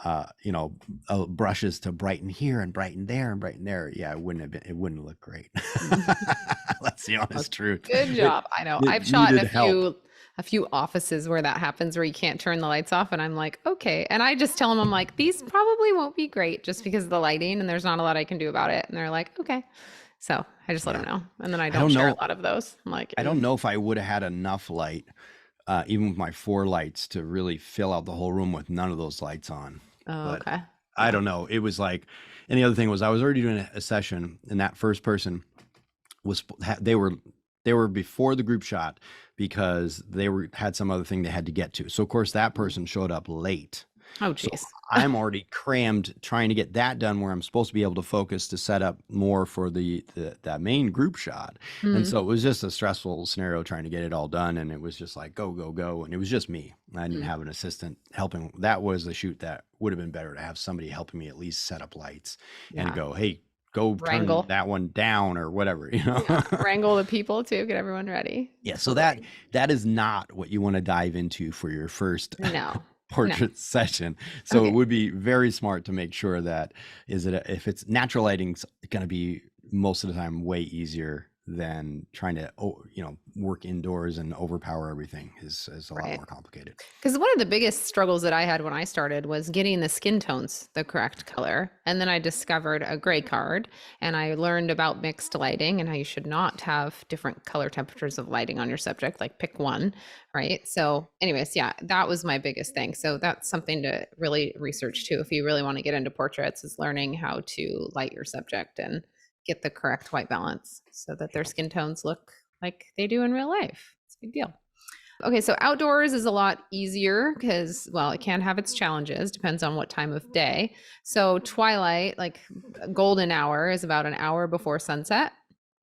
brushes to brighten here and brighten there and brighten there. Yeah, it wouldn't look great. That's the honest truth. Good job. I know. I've shot a few offices where that happens, where you can't turn the lights off. And I'm like, okay. And I just tell them, I'm like, these probably won't be great just because of the lighting and there's not a lot I can do about it. And they're like, okay. So I just let them know. And then I don't share a lot of those. I'm like, I don't know if I would have had enough light, even with my 4 lights, to really fill out the whole room with none of those lights on. Oh, but okay. I don't know. It was like, and the other thing was I was already doing a session, and that first person they were before the group shot because they had some other thing they had to get to. So of course that person showed up late. Oh, So geez. I'm already crammed trying to get that done where I'm supposed to be able to focus to set up more for that main group shot. And Mm, so it was just a stressful scenario trying to get it all done. And it was just like, go, go, go. And it was just me. I didn't mm, have an assistant helping. That was a shoot that would have been better to have somebody helping me at least set up lights and yeah. go, hey, go turn Wrangle. that one down or whatever, you know? Yeah. Wrangle the people too. Get everyone ready. Yeah, so Totally. that is not what you want to dive into for your first No. No. portrait session. So it Okay. would be very smart to make sure that if it's natural lighting's going to be most of the time way easier than trying to work indoors and overpower everything is a lot Right. more complicated. Because one of the biggest struggles that I had when I started was getting the skin tones the correct color. And then I discovered a gray card and I learned about mixed lighting and how you should not have different color temperatures of lighting on your subject, like pick one, right? So, anyways, yeah, that was my biggest thing. So, that's something to really research too. If you really want to get into portraits, is learning how to light your subject and get the correct white balance so that their skin tones look like they do in real life. It's a big deal. Okay, so outdoors is a lot easier because, well, it can have its challenges, depends on what time of day. So, twilight, like golden hour, is about an hour before sunset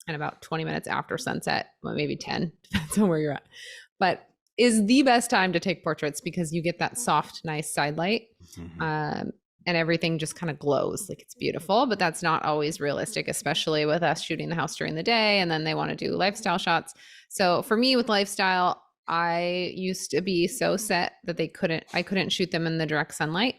and about 20 minutes after sunset, well, maybe 10, depends on where you're at. But is the best time to take portraits because you get that soft, nice side light. Mhm. And everything just kind of glows like it's beautiful, but that's not always realistic, especially with us shooting the house during the day and then they want to do lifestyle shots. So for me with lifestyle, I used to be so set that I couldn't shoot them in the direct sunlight,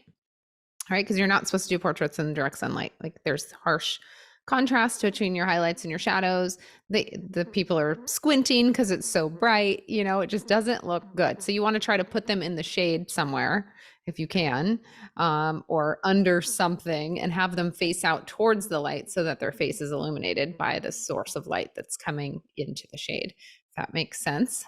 right? Because you're not supposed to do portraits in direct sunlight. Like there's harsh contrast between your highlights and your shadows. The people are squinting because it's so bright, it just doesn't look good. So you want to try to put them in the shade somewhere if you can, or under something and have them face out towards the light so that their face is illuminated by the source of light that's coming into the shade. If that makes sense.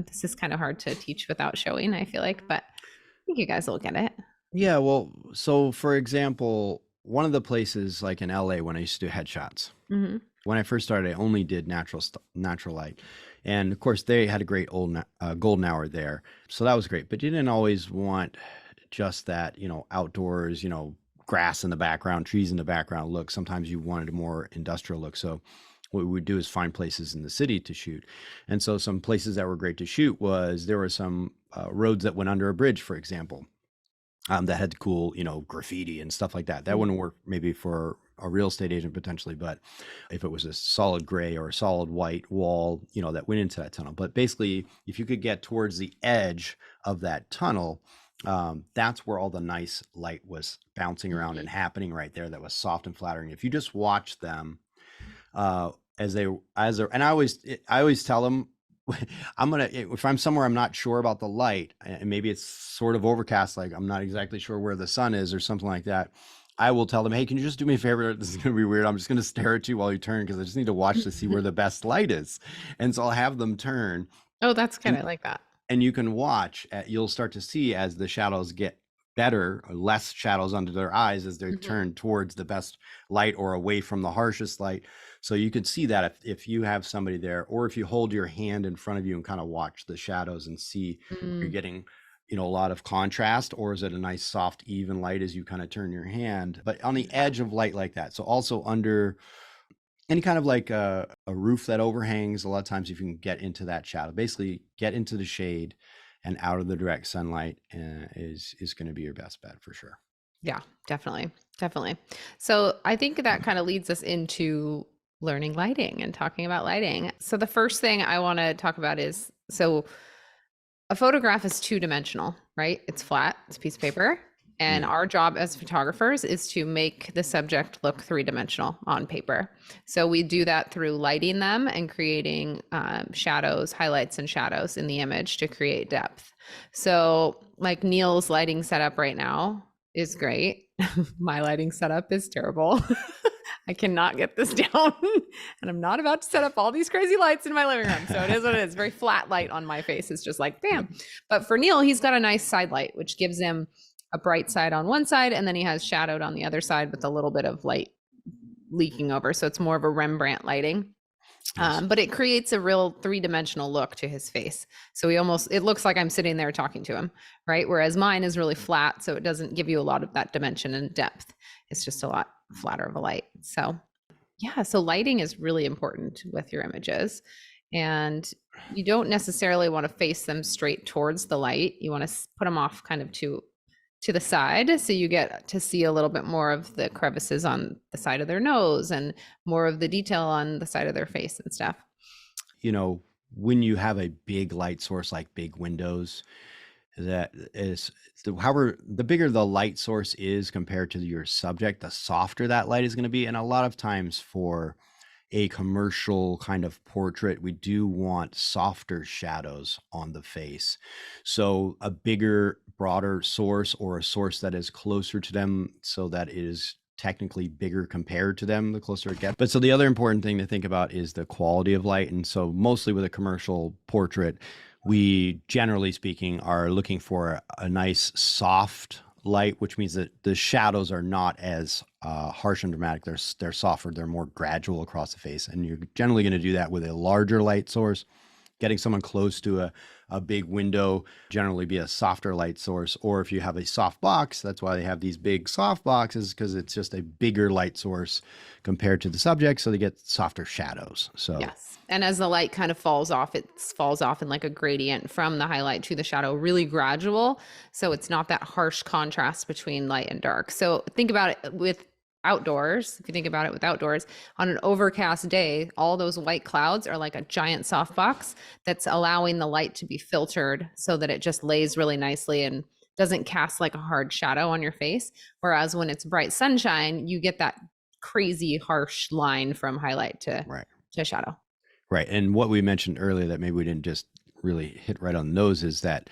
This is kind of hard to teach without showing, I feel like, but I think you guys will get it. Yeah, well, so for example, one of the places like in LA when I used to do headshots, Mm-hmm. when I first started, I only did natural light, and of course they had a great golden hour there, so that was great. But you didn't always want just that, outdoors, grass in the background, trees in the background look. Sometimes you wanted a more industrial look. So what we would do is find places in the city to shoot, and so some places that were great to shoot was there were some roads that went under a bridge, for example, that had cool, graffiti and stuff like that. That wouldn't work maybe for a real estate agent potentially, but if it was a solid gray or a solid white wall, that went into that tunnel. But basically, if you could get towards the edge of that tunnel, that's where all the nice light was bouncing around and happening right there. That was soft and flattering. If you just watch them, and I always tell them, if I'm somewhere I'm not sure about the light and maybe it's sort of overcast, like I'm not exactly sure where the sun is or something like that, I will tell them, hey, can you just do me a favor? This is going to be weird. I'm just going to stare at you while you turn because I just need to watch to see where the best light is. And so I'll have them turn, Oh, that's kind and of like that. you can watch, you'll start to see as the shadows get better, or less shadows under their eyes as they turn towards the best light or away from the harshest light. So you can see that if you have somebody there, or if you hold your hand in front of you and kind of watch the shadows and see you're getting, a lot of contrast, or is it a nice soft even light as you kind of turn your hand, but on the edge of light like that. So also under any kind of like a roof that overhangs, a lot of times if you can get into that shadow, basically get into the shade and out of the direct sunlight, is going to be your best bet for sure. Yeah, definitely. Definitely. So I think that kind of leads us into learning lighting and talking about lighting. So the first thing I want to talk about is, so a photograph is two-dimensional, right? It's flat, it's a piece of paper. And Yeah. our job as photographers is to make the subject look three-dimensional on paper. So we do that through lighting them and creating shadows, highlights and shadows in the image to create depth. So like Neal's lighting setup right now is great. My lighting setup is terrible. I cannot get this down. And I'm not about to set up all these crazy lights in my living room. So it is what it is. Very flat light on my face. It's just like, bam. But for Neal, he's got a nice side light, which gives him a bright side on one side. And then he has shadowed on the other side with a little bit of light leaking over. So it's more of a Rembrandt lighting. Yes. But it creates a real three-dimensional look to his face. So it looks like I'm sitting there talking to him, right? Whereas mine is really flat, so it doesn't give you a lot of that dimension and depth. It's just a lot flatter of a light. So yeah, so lighting is really important with your images. And you don't necessarily want to face them straight towards the light. You want to put them off kind of to the side, so you get to see a little bit more of the crevices on the side of their nose and more of the detail on the side of their face and stuff. You know, when you have a big light source like big windows, that is however the bigger the light source is compared to your subject, the softer that light is going to be. And a lot of times for a commercial kind of portrait, we do want softer shadows on the face. So a bigger, broader source, or a source that is closer to them, so that it is technically bigger compared to them the closer it gets. But so the other important thing to think about is the quality of light. And so mostly with a commercial portrait, we generally speaking are looking for a nice soft light, which means that the shadows are not as harsh and dramatic. They're softer. They're more gradual across the face. And you're generally going to do that with a larger light source. Getting someone close to a big window, generally be a softer light source. Or if you have a soft box, that's why they have these big soft boxes, because it's just a bigger light source compared to the subject. So they get softer shadows. So yes. And as the light kind of falls off, it falls off in like a gradient from the highlight to the shadow, really gradual. So it's not that harsh contrast between light and dark. So think about it with outdoors. If you think about it with outdoors, on an overcast day, all those white clouds are like a giant softbox that's allowing the light to be filtered so that it just lays really nicely and doesn't cast like a hard shadow on your face. Whereas when it's bright sunshine, you get that crazy harsh line from highlight to shadow. Right. And what we mentioned earlier that maybe we didn't just really hit right on the nose is that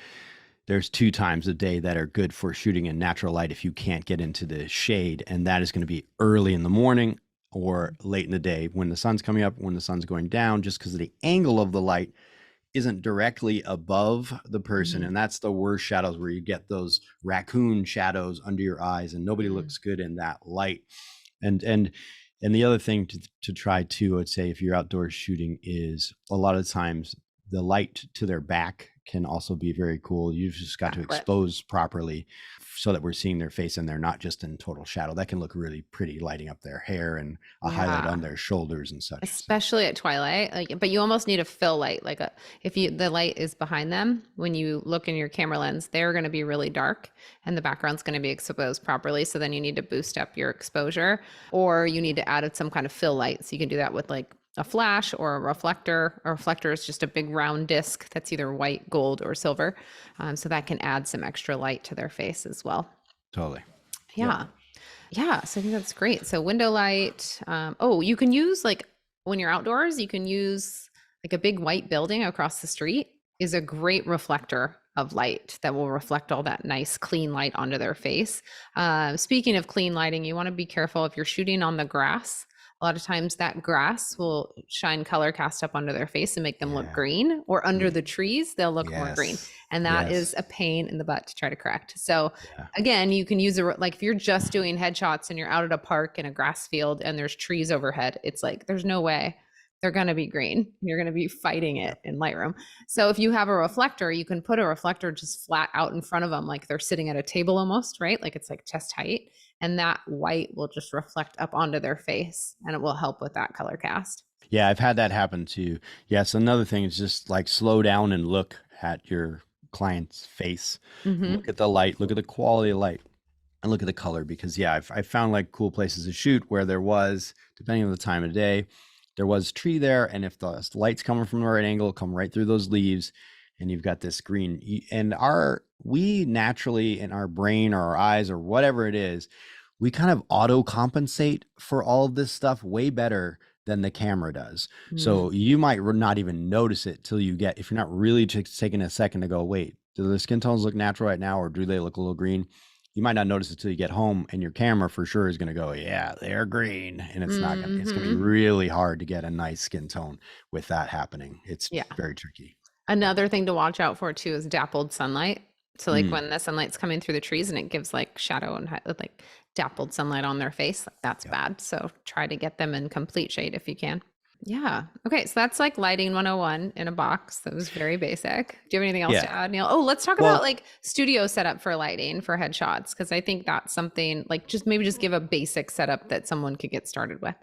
there's 2 times a day that are good for shooting in natural light if you can't get into the shade. And that is going to be early in the morning or late in the day when the sun's coming up, when the sun's going down, just because the angle of the light isn't directly above the person. And that's the worst shadows, where you get those raccoon shadows under your eyes and nobody looks good in that light. And the other thing to try to, I'd say, if you're outdoors shooting, is a lot of times the light to their back can also be very cool. You've just got to expose properly so that we're seeing their face and they're not just in total shadow. That can look really pretty, lighting up their hair and a highlight on their shoulders and such. Especially at twilight, but you almost need a fill light. Like if the light is behind them, when you look in your camera lens, they're going to be really dark and the background's going to be exposed properly. So then you need to boost up your exposure, or you need to add some kind of fill light. So you can do that with like a flash or a reflector. A reflector is just a big round disc that's either white, gold, or silver. So that can add some extra light to their face as well. Totally. Yeah. Yeah. So I think that's great. So window light. You can use, like, when you're outdoors, you can use like a big white building across the street is a great reflector of light that will reflect all that nice clean light onto their face. Speaking of clean lighting, you want to be careful if you're shooting on the grass. A lot of times that grass will shine color cast up onto their face and make them look green, or under the trees, they'll look more green. And that is a pain in the butt to try to correct. So again, you can use like if you're just doing headshots and you're out at a park in a grass field and there's trees overhead, it's like, there's no way they're going to be green. You're going to be fighting it in Lightroom. So if you have a reflector, you can put a reflector just flat out in front of them, like they're sitting at a table almost, right? Like it's like chest height. And that white will just reflect up onto their face and it will help with that color cast. Yeah, I've had that happen too. Yes, another thing is just like slow down and look at your client's face. Look at the light, look at the quality of light, and look at the color. Because I've found like cool places to shoot where there was, depending on the time of day, there was tree there, and if the light's coming from the right angle, come right through those leaves, and you've got this green. And we naturally, in our brain or our eyes or whatever it is, we kind of auto compensate for all of this stuff way better than the camera does. So you might not even notice it till you get, if you're not really taking a second to go, wait, do the skin tones look natural right now, or do they look a little green? You might not notice it till you get home, and your camera for sure is going to go, yeah, they're green. And it's not going to, it's going to be really hard to get a nice skin tone with that happening. It's very tricky. Another thing to watch out for too is dappled sunlight. So like when the sunlight's coming through the trees and it gives like shadow and like dappled sunlight on their face, like that's bad. So try to get them in complete shade if you can. Yeah. Okay. So that's like lighting 101 in a box. That was very basic. Do you have anything else Yeah. to add, Neil? Oh, let's talk about Well, like studio setup for lighting for headshots. Cause I think that's something like just give a basic setup that someone could get started with.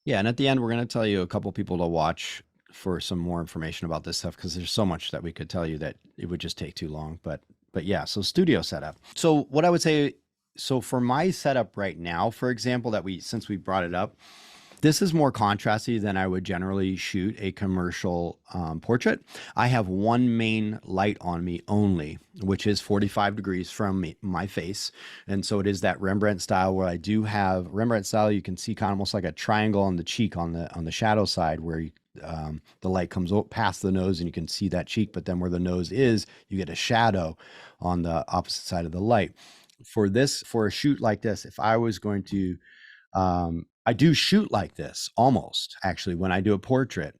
yeah. And at the end, we're going to tell you a couple people to watch for some more information about this stuff because there's so much that we could tell you that it would just take too long. But yeah, so studio setup. So what I would say, so for my setup right now, for example, since we brought it up, this is more contrasty than I would generally shoot a commercial portrait. I have one main light on me only, which is 45 degrees from my face. And so it is that Rembrandt style where I do have Rembrandt style. You can see kind of almost like a triangle on the cheek on the shadow side where the light comes past the nose and you can see that cheek. But then where the nose is, you get a shadow on the opposite side of the light. For a shoot like this, if I was going to I do shoot like this almost actually when I do a portrait.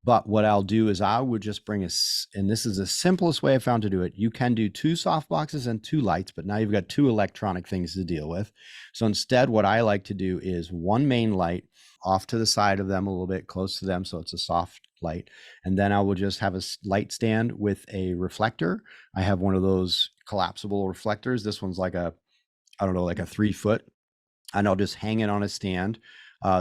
But what I'll do is I would just and this is the simplest way I found to do it. You can do 2 soft boxes and 2 lights, but now you've got 2 electronic things to deal with. So instead, what I like to do is one main light off to the side of them a little bit close to them. So it's a soft light. And then I will just have a light stand with a reflector. I have one of those collapsible reflectors. This one's like I don't know, like a 3-foot. And I'll just hang it on a stand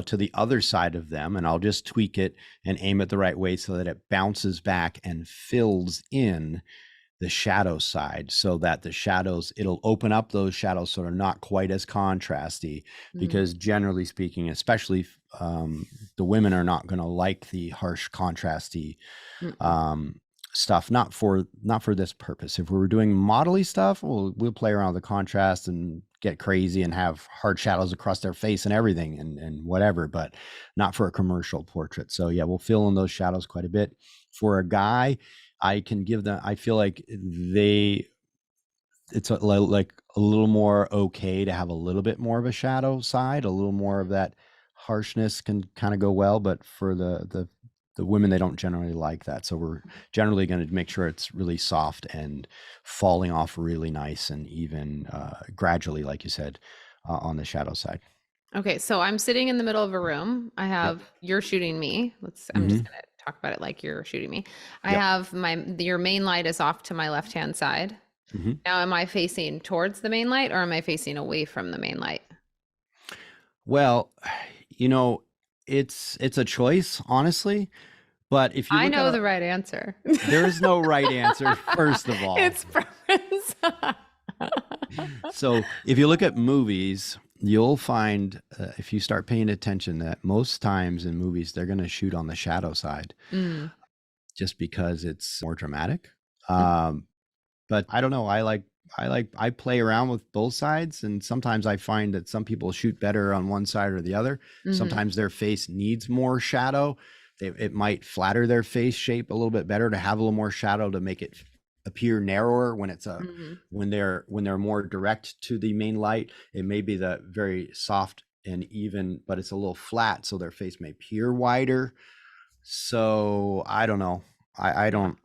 to the other side of them, and I'll just tweak it and aim it the right way so that it bounces back and fills in the shadow side so that the shadows, it'll open up those shadows so they're not quite as contrasty because generally speaking, especially the women are not going to like the harsh contrasty stuff, not for this purpose. If we were doing modelly stuff, we'll play around with the contrast and get crazy and have hard shadows across their face and everything and whatever, but not for a commercial portrait. So yeah, we'll fill in those shadows quite a bit. For a guy, I can give them, I feel like it's like a little more okay to have a little bit more of a shadow side, a little more of that harshness can kind of go well, but for the women, they don't generally like that. So we're generally going to make sure it's really soft and falling off really nice and even gradually, like you said, on the shadow side. Okay, so I'm sitting in the middle of a room. Yep. You're shooting me. I'm just gonna talk about it like you're shooting me. I Yep. have your main light is off to my left-hand side. Mm-hmm. Now, am I facing towards the main light or am I facing away from the main light? Well, it's a choice, honestly. But if you I look know at the right answer. there is no right answer, first of all. It's preference. So if you look at movies, you'll find if you start paying attention that most times in movies, they're going to shoot on the shadow side just because it's more dramatic. But I don't know. I play around with both sides. And sometimes I find that some people shoot better on one side or the other. Sometimes their face needs more shadow. It might flatter their face shape a little bit better to have a little more shadow to make it appear narrower when it's when they're more direct to the main light. It may be the very soft and even, but it's a little flat, so their face may appear wider. So I don't know. I don't.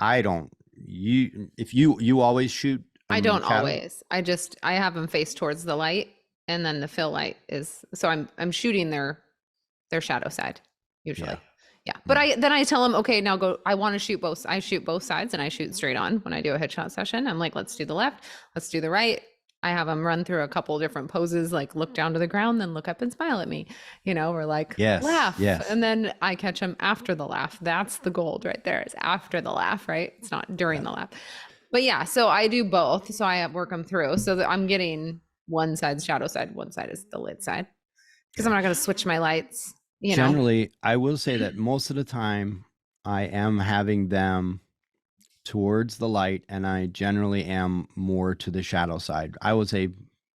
You always shoot. I don't shadow? always. I have them face towards the light, and then the fill light is so I'm shooting their shadow side usually. Yeah. But I tell them, okay, now go. I want to shoot both. I shoot both sides and I shoot straight on when I do a headshot session. I'm like, let's do the left, let's do the right. I have them run through a couple different poses, like look down to the ground, then look up and smile at me, or like laugh. And then I catch them after the laugh. That's the gold right there. It's after the laugh, right? It's not during the laugh. But yeah, so I do both. So I work them through so that I'm getting one side's shadow side, one side is the lit side. Because I'm not going to switch my lights. Generally, I will say that most of the time I am having them towards the light and I generally am more to the shadow side. I would say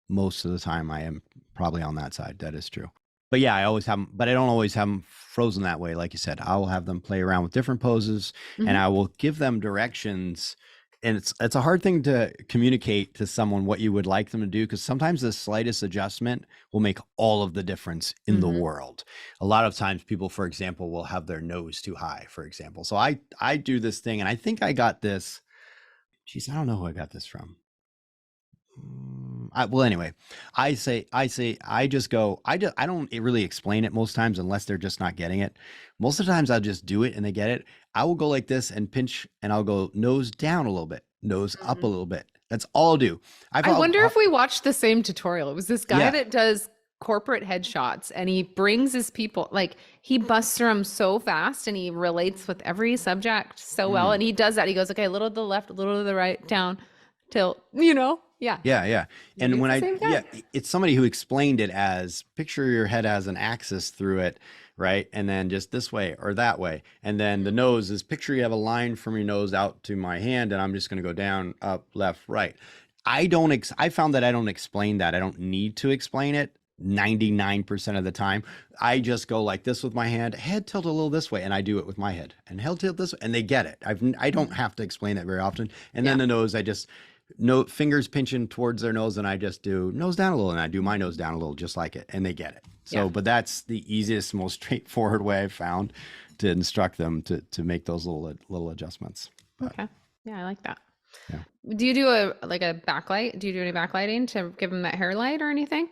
most of the time I am probably on that side. That is true. But yeah, I always have them, but I don't always have them frozen that way. Like you said, I will have them play around with different poses and I will give them directions. And it's a hard thing to communicate to someone what you would like them to do, because sometimes the slightest adjustment will make all of the difference in the world. A lot of times people, for example, will have their nose too high, for example. So I do this thing, and I think I got this. Geez, I don't know who I got this from. Well, anyway, I just go, I don't really explain it most times unless they're just not getting it. Most of the times I'll just do it and they get it. I will go like this and pinch and I'll go nose down a little bit, nose up a little bit. That's all I'll do. I wonder if we watched the same tutorial. It was this guy Yeah. that does corporate headshots and he brings his people, like he busts through them so fast and he relates with every subject so well. And he does that. He goes, okay, a little to the left, a little to the right, down, tilt, Yeah. Yeah. Maybe And when it's the same guy. it's somebody who explained it as picture your head as an axis through it, right? And then just this way or that way. And then the nose is picture you have a line from your nose out to my hand, and I'm just going to go down, up, left, right. I found that I don't explain that. I don't need to explain it 99% of the time. I just go like this with my hand, head tilt a little this way, and I do it with my head and head tilt this way, and they get it. I don't have to explain that very often. And then the nose, I just no fingers pinching towards their nose, and I just do nose down a little, and I do my nose down a little just like it, and they get it. So, but that's the easiest, most straightforward way I've found to instruct them to make those little adjustments. But, Okay. Yeah, I like that. Yeah. Do you do a backlight? Do you do any backlighting to give them that hair light or anything?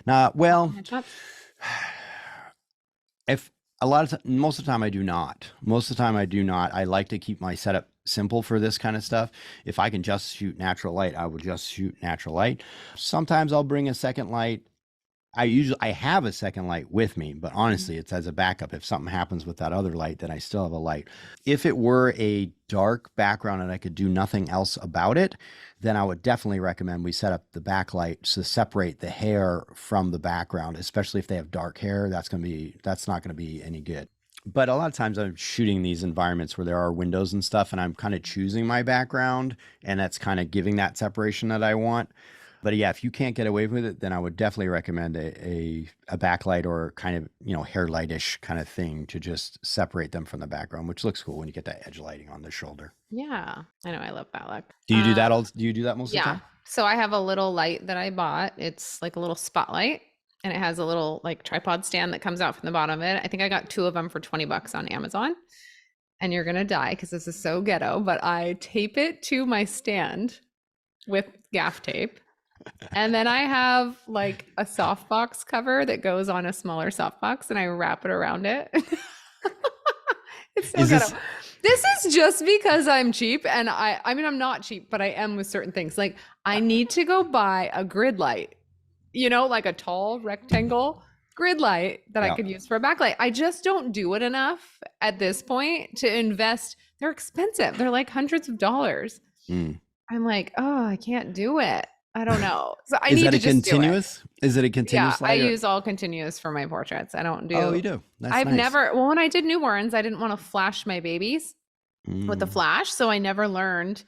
well, Headshots? if most of the time I do not. Most of the time I do not. I like to keep my setup simple for this kind of stuff. If I can just shoot natural light, I will just shoot natural light. Sometimes I'll bring a second light. I have a second light with me, but honestly, it's as a backup. If something happens with that other light, then I still have a light. If it were a dark background and I could do nothing else about it, then I would definitely recommend we set up the backlight to separate the hair from the background, especially if they have dark hair. That's not going to be any good. But a lot of times I'm shooting these environments where there are windows and stuff, and I'm kind of choosing my background, and that's kind of giving that separation that I want. But yeah, if you can't get away with it, then I would definitely recommend a backlight or kind of, hair lightish kind of thing to just separate them from the background, which looks cool when you get that edge lighting on the shoulder. Yeah. I know. I love that look. Do you do that do you do that most of the Yeah. time? So I have a little light that I bought. It's like a little spotlight and it has a little like tripod stand that comes out from the bottom of it. I think I got 2 of them for $20 on Amazon. And you're going to die because this is so ghetto, but I tape it to my stand with gaff tape. And then I have like a softbox cover that goes on a smaller softbox and I wrap it around it. It's so ghetto. This is just because I'm cheap, and I mean I'm not cheap, but I am with certain things. Like I need to go buy a grid light, like a tall rectangle grid light that I could use for a backlight. I just don't do it enough at this point to invest. They're expensive. They're like hundreds of dollars. I'm like, oh, I can't do it. I don't know. So I need to just continuous? do it. Is it a continuous Yeah, light? I use all continuous for my portraits. I don't do. Oh, you do? That's I've nice. never. Well, when I did newborns, I didn't want to flash my babies with the flash, so I never learned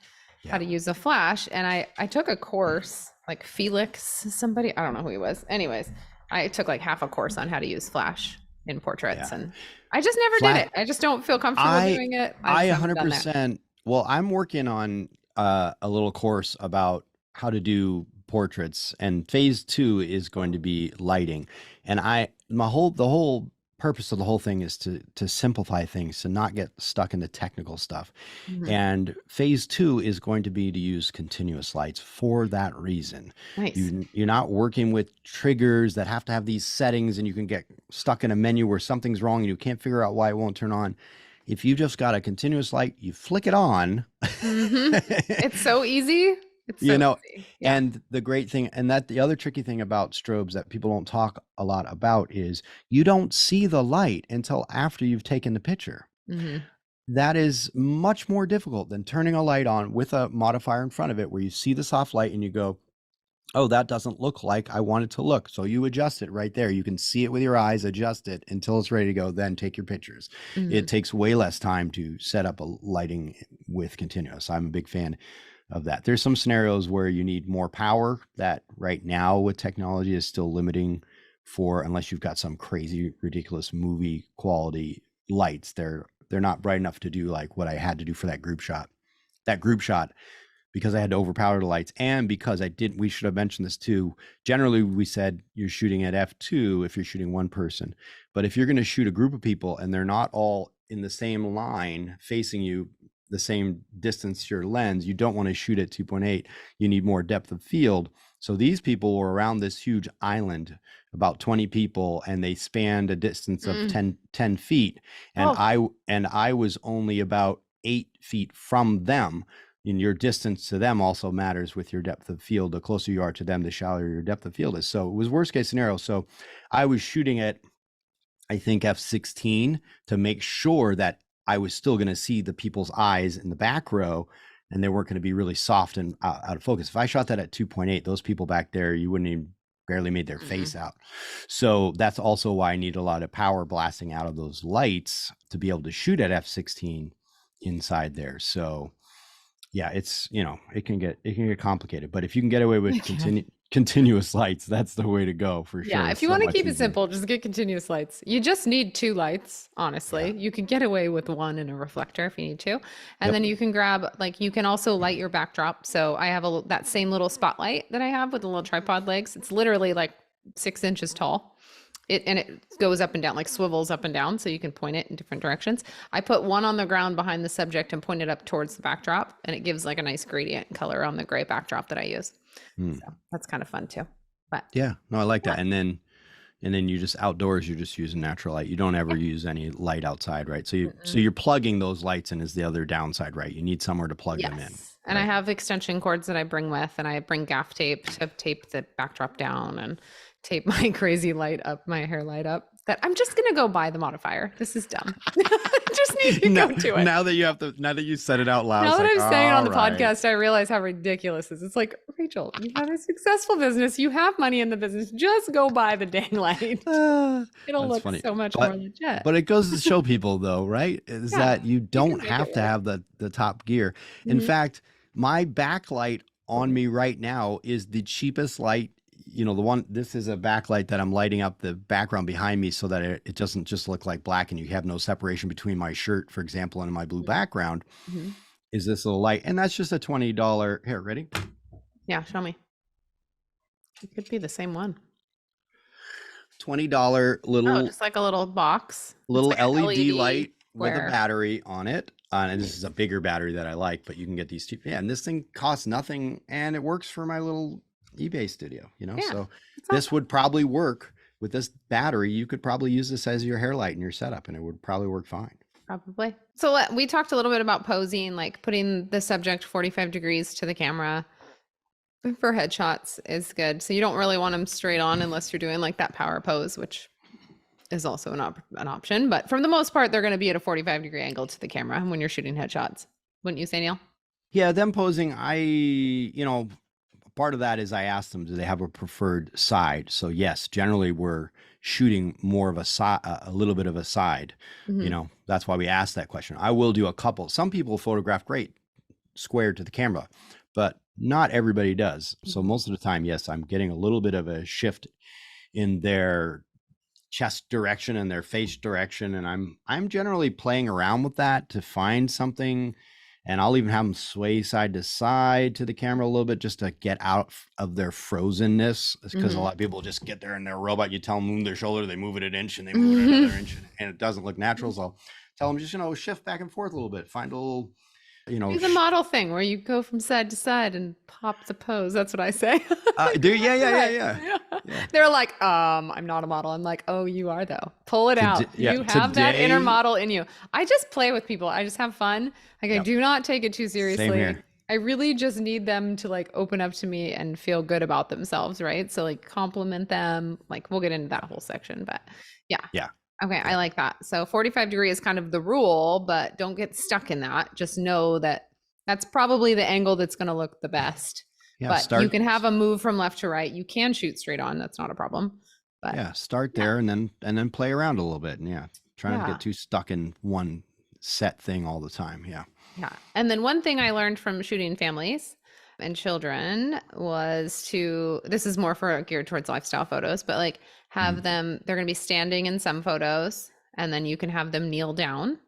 how to use a flash. And I took a course, like Felix, somebody, I don't know who he was. Anyways, I took like half a course on how to use flash in portraits, and I just never did it. I just don't feel comfortable doing it. I 100%. Well, I'm working on a little course about how to do portraits, and phase 2 is going to be lighting. And the whole purpose of the whole thing is to simplify things, to not get stuck in the technical stuff. And phase 2 is going to be to use continuous lights for that reason. Nice. You're not working with triggers that have to have these settings, and you can get stuck in a menu where something's wrong and you can't figure out why it won't turn on. If you just got a continuous light, you flick it on. It's so easy. It's so easy. Yeah. And the great thing, and that the other tricky thing about strobes that people don't talk a lot about is you don't see the light until after you've taken the picture. That is much more difficult than turning a light on with a modifier in front of it where you see the soft light and you go, oh, that doesn't look like I want it to look. So you adjust it right there. You can see it with your eyes, adjust it until it's ready to go, then take your pictures. It takes way less time to set up a lighting with continuous. I'm a big fan of that. There's some scenarios where you need more power that right now with technology is still limiting for, unless you've got some crazy, ridiculous movie quality lights. They're not bright enough to do like what I had to do for that group shot. That group shot, because I had to overpower the lights, and because we should have mentioned this too. Generally, we said you're shooting at f2 if you're shooting one person. But if you're going to shoot a group of people and they're not all in the same line facing you, the same distance to your lens, you don't want to shoot at 2.8. You need more depth of field. So these people were around this huge island, about 20 people, and they spanned a distance of 10 feet. And I was only about 8 feet from them. And your distance to them also matters with your depth of field. The closer you are to them, the shallower your depth of field is. So it was worst case scenario. So I was shooting at, I think, f16 to make sure that I was still going to see the people's eyes in the back row, and they weren't going to be really soft and out of focus. If I shot that at 2.8, those people back there, you wouldn't even barely made their face out. So that's also why I need a lot of power blasting out of those lights to be able to shoot at f16 inside there. So yeah, it's, it can get complicated, but if you can get away with continuous lights, that's the way to go for sure. Yeah, if you want to keep it simple, just get continuous lights. You just need 2 lights, honestly. You can get away with 1 and a reflector if you need to. And then you can grab, you can also light your backdrop. So I have that same little spotlight that I have with the little tripod legs. It's literally 6 inches tall. It goes up and down, swivels up and down, so you can point it in different directions. I put 1 on the ground behind the subject and point it up towards the backdrop, and it gives a nice gradient color on the gray backdrop that I use. So that's kind of fun too. But yeah, no, I like that. And then you just outdoors, you're just using natural light. You don't ever use any light outside, right? So you're plugging those lights in is the other downside, right? You need somewhere to plug them in. And I have extension cords that I bring with, and I bring gaff tape to tape the backdrop down and tape my crazy light up, my hair light up. That I'm just gonna go buy the modifier. This is dumb. I just need to go to it. Now that you said it out loud. Now that I'm saying it on the podcast, I realize how ridiculous this is. It's like, Rachel, you have a successful business. You have money in the business. Just go buy the dang light. It'll look so much more legit. But it goes to show people, though, right? Is that you don't have to have the top gear. In fact, my backlight on me right now is the cheapest light. This is a backlight that I'm lighting up the background behind me so that it doesn't just look like black and you have no separation between my shirt, for example, and my blue background. Is this little light. And that's just a $20. Here, ready? Yeah, show me. It could be the same one. $20 little. Just like a little box. Little LED light with a battery on it. And this is a bigger battery that I like, but you can get these cheap. Yeah, and this thing costs nothing, and it works for my little eBay studio, so this would probably work with this battery. You could probably use this as your hair light in your setup, and it would probably work fine. Probably. So we talked a little bit about posing, putting the subject 45 degrees to the camera for headshots is good. So you don't really want them straight on unless you're doing that power pose, which is also an option. But for the most part, they're going to be at a 45-degree angle to the camera when you're shooting headshots. Wouldn't you say, Neal? Yeah, them posing, part of that is I asked them, do they have a preferred side? So yes, generally we're shooting more of a little bit of a side. That's why we asked that question. I will do a couple. Some people photograph great squared to the camera, but not everybody does. So most of the time, yes, I'm getting a little bit of a shift in their chest direction and their face direction. And I'm generally playing around with that to find something. And I'll even have them sway side to side to the camera a little bit just to get out of their frozenness. Because a lot of people just get there in their robot. You tell them move their shoulder, they move it an inch and they move it another inch, and it doesn't look natural. So I'll tell them just, shift back and forth a little bit. Find a little, do the model thing where you go from side to side and pop the pose. That's what I say. Yeah. They're like, I'm not a model. I'm like, oh, you are though. Pull it out. You have that inner model in you. I just play with people. I just have fun. I do not take it too seriously. Same here. I really just need them to open up to me and feel good about themselves, right? So compliment them. We'll get into that whole section, but yeah. Okay, I like that. So 45 degree is kind of the rule, but don't get stuck in that. Just know that that's probably the angle that's going to look the best. Yeah, but you can have a move from left to right. You can shoot straight on. That's not a problem. But start there and then play around a little bit. And try not to get too stuck in one set thing all the time. Yeah. And then one thing I learned from shooting families and children was this is more geared towards lifestyle photos, but have them, they're going to be standing in some photos, and then you can have them kneel down.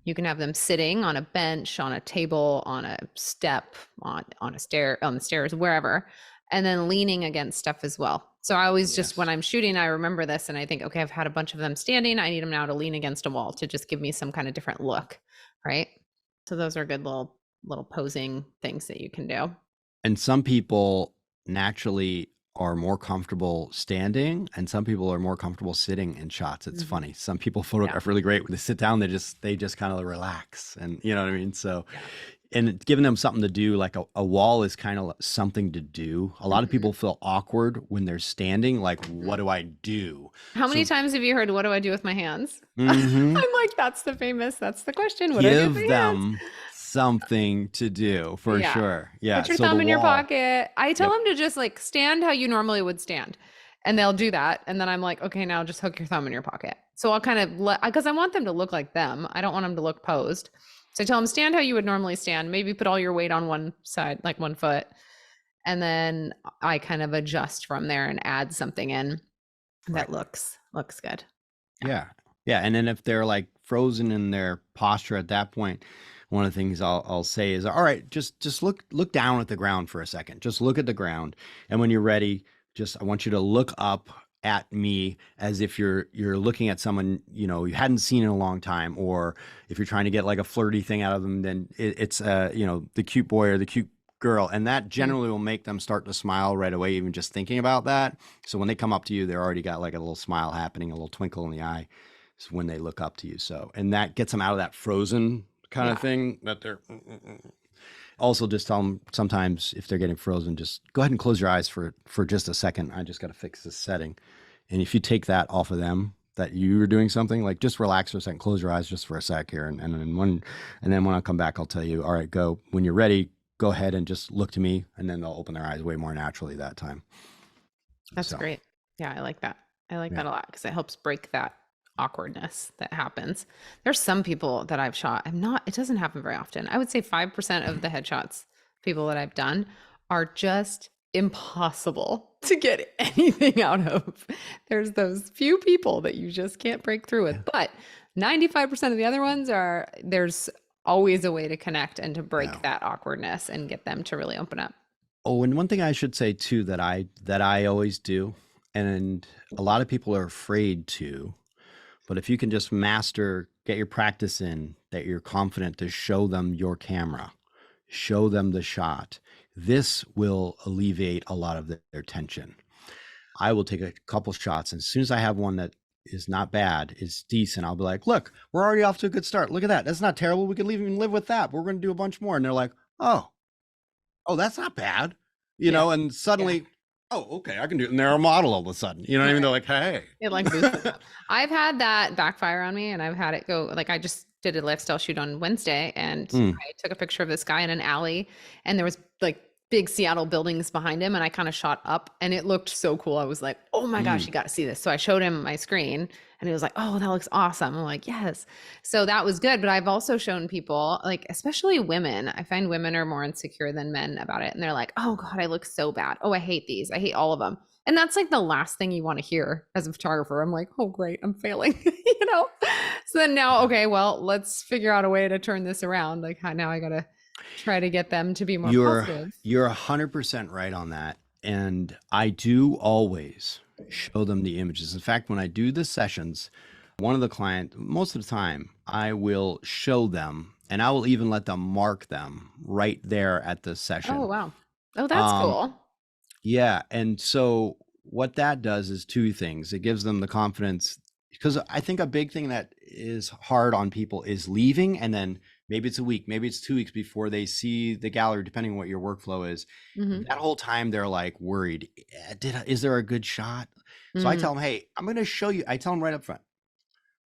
You can have them sitting on a bench, on a table, on a step, on the stairs, wherever, and then leaning against stuff as well. So I always just, when I'm shooting, I remember this and I think, okay, I've had a bunch of them standing. I need them now to lean against a wall to just give me some kind of different look. Right. So those are good little posing things that you can do. And some people naturally are more comfortable standing, and some people are more comfortable sitting in shots. It's funny. Some people photograph really great when they sit down. They just kind of relax, and you know what I mean. So, and giving them something to do, like a wall is kind of something to do. A lot of people feel awkward when they're standing. Like, what do I do? How many So, times have you heard, what do I do with my hands? mhm. I'm like, that's the question. What do I do with Give my hands? them something to do for Yeah. sure. Yeah. Put your So the thumb in your wall. pocket. I tell Yep. them to just like stand how you normally would stand. And they'll do that. And then I'm like, okay, now just hook your thumb in your pocket. So I'll kind of because I want them to look like them. I don't want them to look posed. So I tell them, stand how you would normally stand. Maybe put all your weight on one side, like one foot. And then I kind of adjust from there and add something in that looks good. Yeah. Yeah. And then if they're like frozen in their posture at that point, one of the things I'll say is, all right, just look down at the ground for a second. Just look at the ground. And when you're ready, I want you to look up at me as if you're looking at someone, you hadn't seen in a long time, or if you're trying to get like a flirty thing out of them, then it's the cute boy or the cute girl. And that generally will make them start to smile right away, even just thinking about that. So when they come up to you, they're already got like a little smile happening, a little twinkle in the eye. It's when they look up to you. So, and that gets them out of that frozen kind of thing that they're also. Just tell them sometimes if they're getting frozen, just go ahead and close your eyes for just a second. I just got to fix this setting. And if you take that off of them, that you were doing something, like just relax for a second, close your eyes just for a sec here. And then when I come back, I'll tell you, all right, go, when you're ready, go ahead and just look to me. And then they'll open their eyes way more naturally that time. That's great. Yeah, I like that. I like that a lot because it helps break that awkwardness that happens. There's some people that I've shot. It doesn't happen very often. I would say 5% of the headshots people that I've done are just impossible to get anything out of. There's those few people that you just can't break through with. But 95% of the other ones there's always a way to connect and to break that awkwardness and get them to really open up. Oh, and one thing I should say too that I always do, and a lot of people are afraid to, but if you can just get your practice in, that you're confident to show them your camera, show them the shot, this will alleviate a lot of their tension. I will take a couple shots, and as soon as I have one that is not bad, is decent, I'll be like, look, we're already off to a good start. Look at that. That's not terrible. We can even live with that. But we're going to do a bunch more. And they're like, oh, that's not bad. And suddenly, oh, okay, I can do it. And they're a model all of a sudden. You know what I mean? They're like, hey. It like boosts up. I've had that backfire on me, and I've had it go, like, I just did a lifestyle shoot on Wednesday, and I took a picture of this guy in an alley, and there was like big Seattle buildings behind him, and I kind of shot up, and it looked so cool. I was like, oh my gosh, you got to see this. So I showed him my screen, and he was like, oh, that looks awesome. I'm like, yes. So that was good. But I've also shown people, like, especially women, I find women are more insecure than men about it. And they're like, oh God, I look so bad. Oh, I hate these. I hate all of them. And that's like the last thing you want to hear as a photographer. I'm like, oh, great, I'm failing, So then now, okay, well, let's figure out a way to turn this around. Like, now I got to try to get them to be more positive. You're 100% right on that. And I do always show them the images. In fact, when I do the sessions, one of the clients, most of the time, I will show them, and I will even let them mark them right there at the session. Oh, wow. Oh, that's cool. Yeah. And so what that does is two things. It gives them the confidence, because I think a big thing that is hard on people is leaving, and then maybe it's a week, maybe it's 2 weeks before they see the gallery, depending on what your workflow is. That whole time they're like worried, is there a good shot? So I tell them, hey, I'm going to show you. I tell them right up front,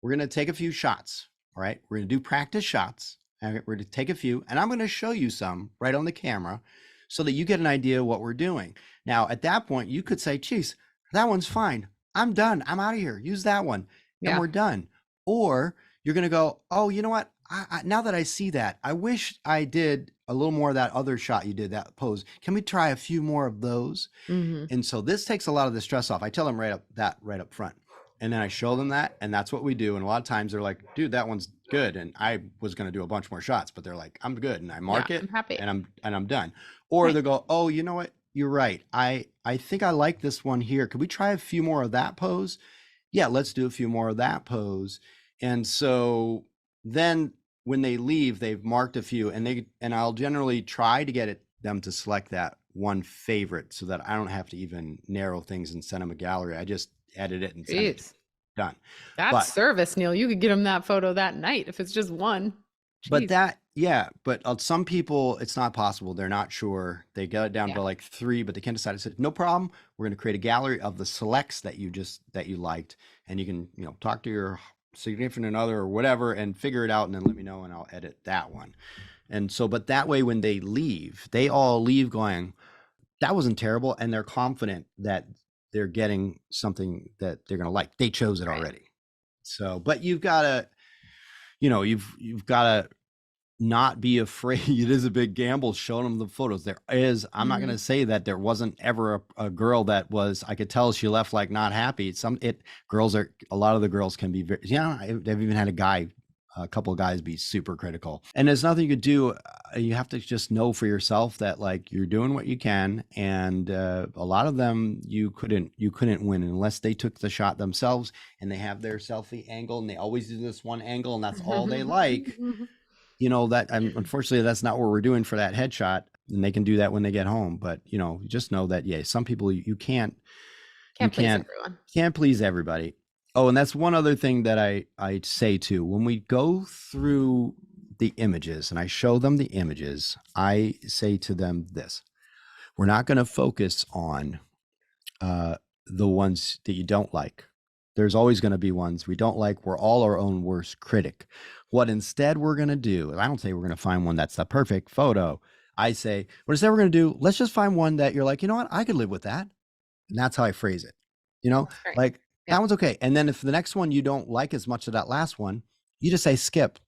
we're going to take a few shots. All right. We're going to do practice shots. We're going to take a few, and I'm going to show you some right on the camera so that you get an idea of what we're doing. Now, at that point, you could say, geez, that one's fine. I'm done. I'm out of here. Use that one. And we're done. Or you're going to go, oh, you know what? Now that I see that, I wish I did a little more of that other shot you did, that pose. Can we try a few more of those? And so this takes a lot of the stress off. I tell them right up front. And then I show them that, and that's what we do. And a lot of times they're like, dude, that one's good. And I was going to do a bunch more shots, but they're like, I'm good. And I mark it, I'm happy. and I'm done. Or they go, oh, you know what? You're right. I think I like this one here. Could we try a few more of that pose? Yeah, let's do a few more of that pose. And so then when they leave, they've marked a few, and I'll generally try to get them to select that one favorite so that I don't have to even narrow things and send them a gallery. I just edit it and send it. Jeez. Done. That's But service, Neil. You could get them that photo that night if it's just one. But Jeez. that, yeah, but some people, it's not possible. They're not sure. They got it down Yeah. to like 3, but they can't decide. I said, no problem. We're going to create a gallery of the selects that you liked, and you can, talk to your significant other or whatever and figure it out, and then let me know, and I'll edit that one. And so, but that way, when they leave, they all leave going, that wasn't terrible, and they're confident that they're getting something that they're going to like. They chose it Right. already. So, but you've got to, you've got to not be afraid. It is a big gamble showing them the photos. There is, I'm not going to say that there wasn't ever a girl that was, I could tell she left like not happy. A lot of the girls can be very, I've even had a couple of guys be super critical, and there's nothing you could do. You have to just know for yourself that like you're doing what you can. And a lot of them, you couldn't win unless they took the shot themselves and they have their selfie angle and they always do this one angle and that's all they like. That unfortunately that's not what we're doing for that headshot, and they can do that when they get home. But just know that some people you can't please everyone. Can't please everybody. Oh, and that's one other thing that I say too. When we go through the images and I show them the images, I say to them this: we're not going to focus on the ones that you don't like. There's always going to be ones we don't like. We're all our own worst critic. What instead we're going to do, I don't say we're going to find one that's the perfect photo. I say, what instead we're going to do, let's just find one that you're like, you know what, I could live with that. And that's how I phrase it. Like that one's okay. And then if the next one you don't like as much as that last one, you just say skip.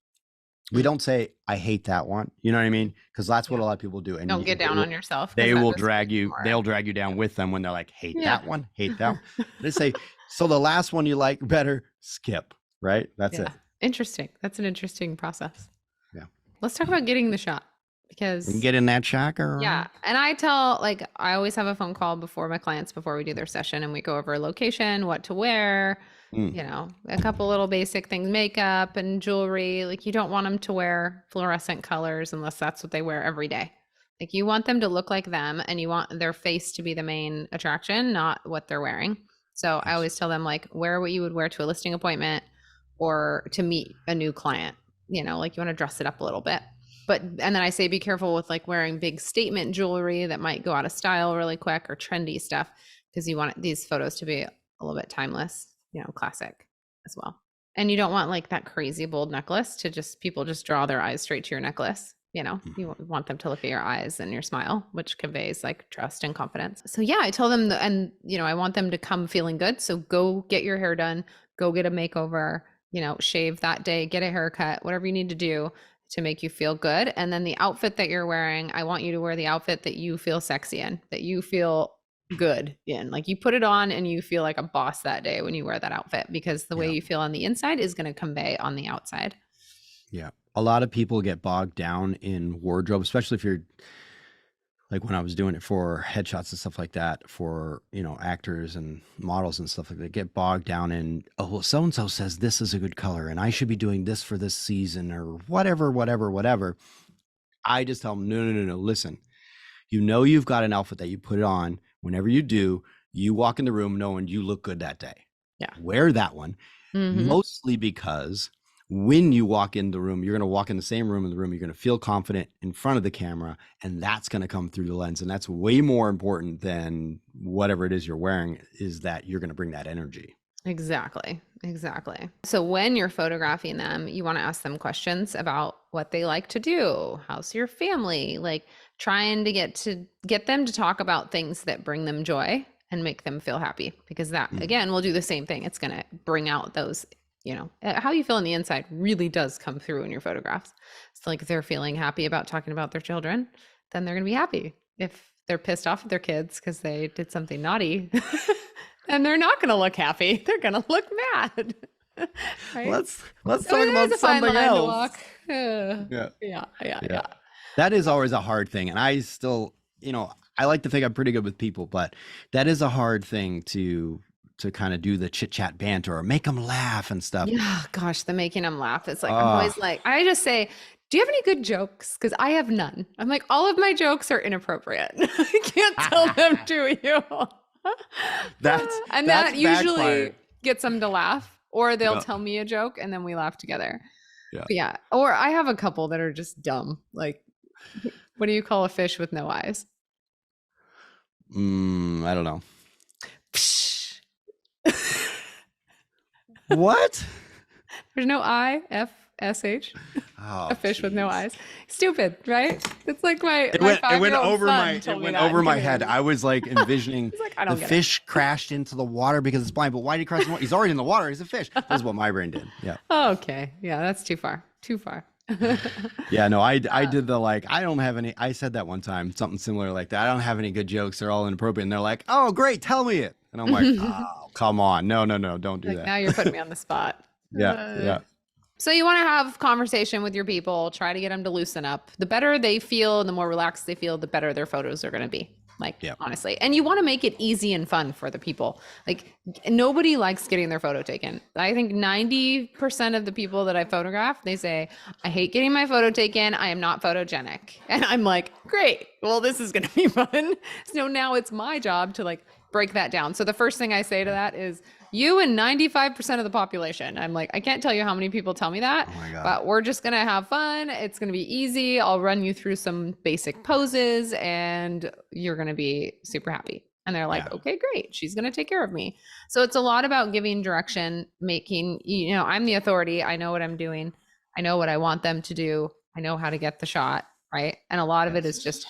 We don't say, I hate that one. You know what I mean? Because that's what a lot of people do. And don't get down on yourself. They will drag you. They'll drag you down with them when they're like, hate that one, hate that one. They say, so the last one you like better, skip, right? That's it. Interesting. That's an interesting process. Yeah. Let's talk about getting the shot, because we can get in that shocker. Yeah. And I always have a phone call before my clients, before we do their session, and we go over location, what to wear, a couple little basic things, makeup and jewelry. Like, you don't want them to wear fluorescent colors unless that's what they wear every day. Like, you want them to look like them, and you want their face to be the main attraction, not what they're wearing. So I always tell them, like, wear what you would wear to a listing appointment or to meet a new client. Like, you want to dress it up a little bit. And then I say, be careful with like wearing big statement jewelry that might go out of style really quick, or trendy stuff, because you want these photos to be a little bit timeless, classic as well. And you don't want like that crazy bold necklace to people just draw their eyes straight to your necklace. You want them to look at your eyes and your smile, which conveys like trust and confidence. So yeah, I tell them I want them to come feeling good. So go get your hair done, go get a makeover, shave that day, get a haircut, whatever you need to do to make you feel good. And then the outfit that you're wearing, I want you to wear the outfit that you feel sexy in, that you feel good in. Like, you put it on and you feel like a boss that day when you wear that outfit, because the way you feel on the inside is going to convey on the outside. Yeah. A lot of people get bogged down in wardrobe, especially if you're like, when I was doing it for headshots and stuff like that for, actors and models and stuff like that, get bogged down in, oh, well, so-and-so says this is a good color and I should be doing this for this season or whatever. I just tell them, no. Listen, you've got an outfit that you put it on. Whenever you do, you walk in the room knowing you look good that day. Yeah. Wear that one. Mostly because when you walk in the room, you're going to walk in the same room you're going to feel confident in front of the camera, and that's going to come through the lens. And that's way more important than whatever it is you're wearing, is that you're going to bring that energy. Exactly. So when you're photographing them, you want to ask them questions about what they like to do. How's your family? Like, trying to get them to talk about things that bring them joy and make them feel happy, because that again will do the same thing. It's going to bring out those, how you feel on the inside really does come through in your photographs. So like, if they're feeling happy about talking about their children, then they're going to be happy. If they're pissed off at their kids because they did something naughty, and they're not going to look happy. They're going to look mad. Right? Let's talk about something else. Yeah. That is always a hard thing. And I still, I like to think I'm pretty good with people, but that is a hard thing to kind of do the chit chat banter or make them laugh and stuff. Yeah, gosh, the making them laugh. It's like, I'm always like, I just say, Do you have any good jokes? Because I have none. I'm like, all of my jokes are inappropriate. I can't tell them to you. And that usually backfired. gets them to laugh, or they'll Yeah. tell me a joke and then we laugh together. Yeah. But yeah. Or I have a couple that are just dumb. Like, what do you call a fish with no eyes? I don't know. What? There's no I, FSH. Oh, A fish with no geez. eyes. Stupid, right? It's like my It went five-year-old over son my told me that in head. kindergarten. I was like envisioning He's like, I the don't get it. fish crashed into the water because it's blind. But why did he crash in the water? He's already in the water. He's a fish. That's what my brain did. Yeah. Okay. Yeah, that's too far. Too far. Yeah. No, I did the like, I don't have any. I said that one time, something similar like that. I don't have any good jokes. They're all inappropriate. And they're like, oh, great. Tell me it. And I'm like, oh, come on. No. Don't do Like, that. now you're putting me on the spot. Yeah. So you want to have conversation with your people, try to get them to loosen up. The better they feel, the more relaxed they feel, the better their photos are going to be. Like, Yep. honestly. And you want to make it easy and fun for the people. Like, nobody likes getting their photo taken. I think 90% of the people that I photograph, they say, I hate getting my photo taken. I am not photogenic. And I'm like, great. Well, this is going to be fun. So now it's my job to like break that down. So the first thing I say to that is, you and 95% of the population. I'm like, I can't tell you how many people tell me that, Oh my God. but we're just going to have fun. It's going to be easy. I'll run you through some basic poses and you're going to be super happy. And they're like, Yeah. okay, great. She's going to take care of me. So it's a lot about giving direction, making, I'm the authority. I know what I'm doing. I know what I want them to do. I know how to get the shot. Right. And a lot of it is just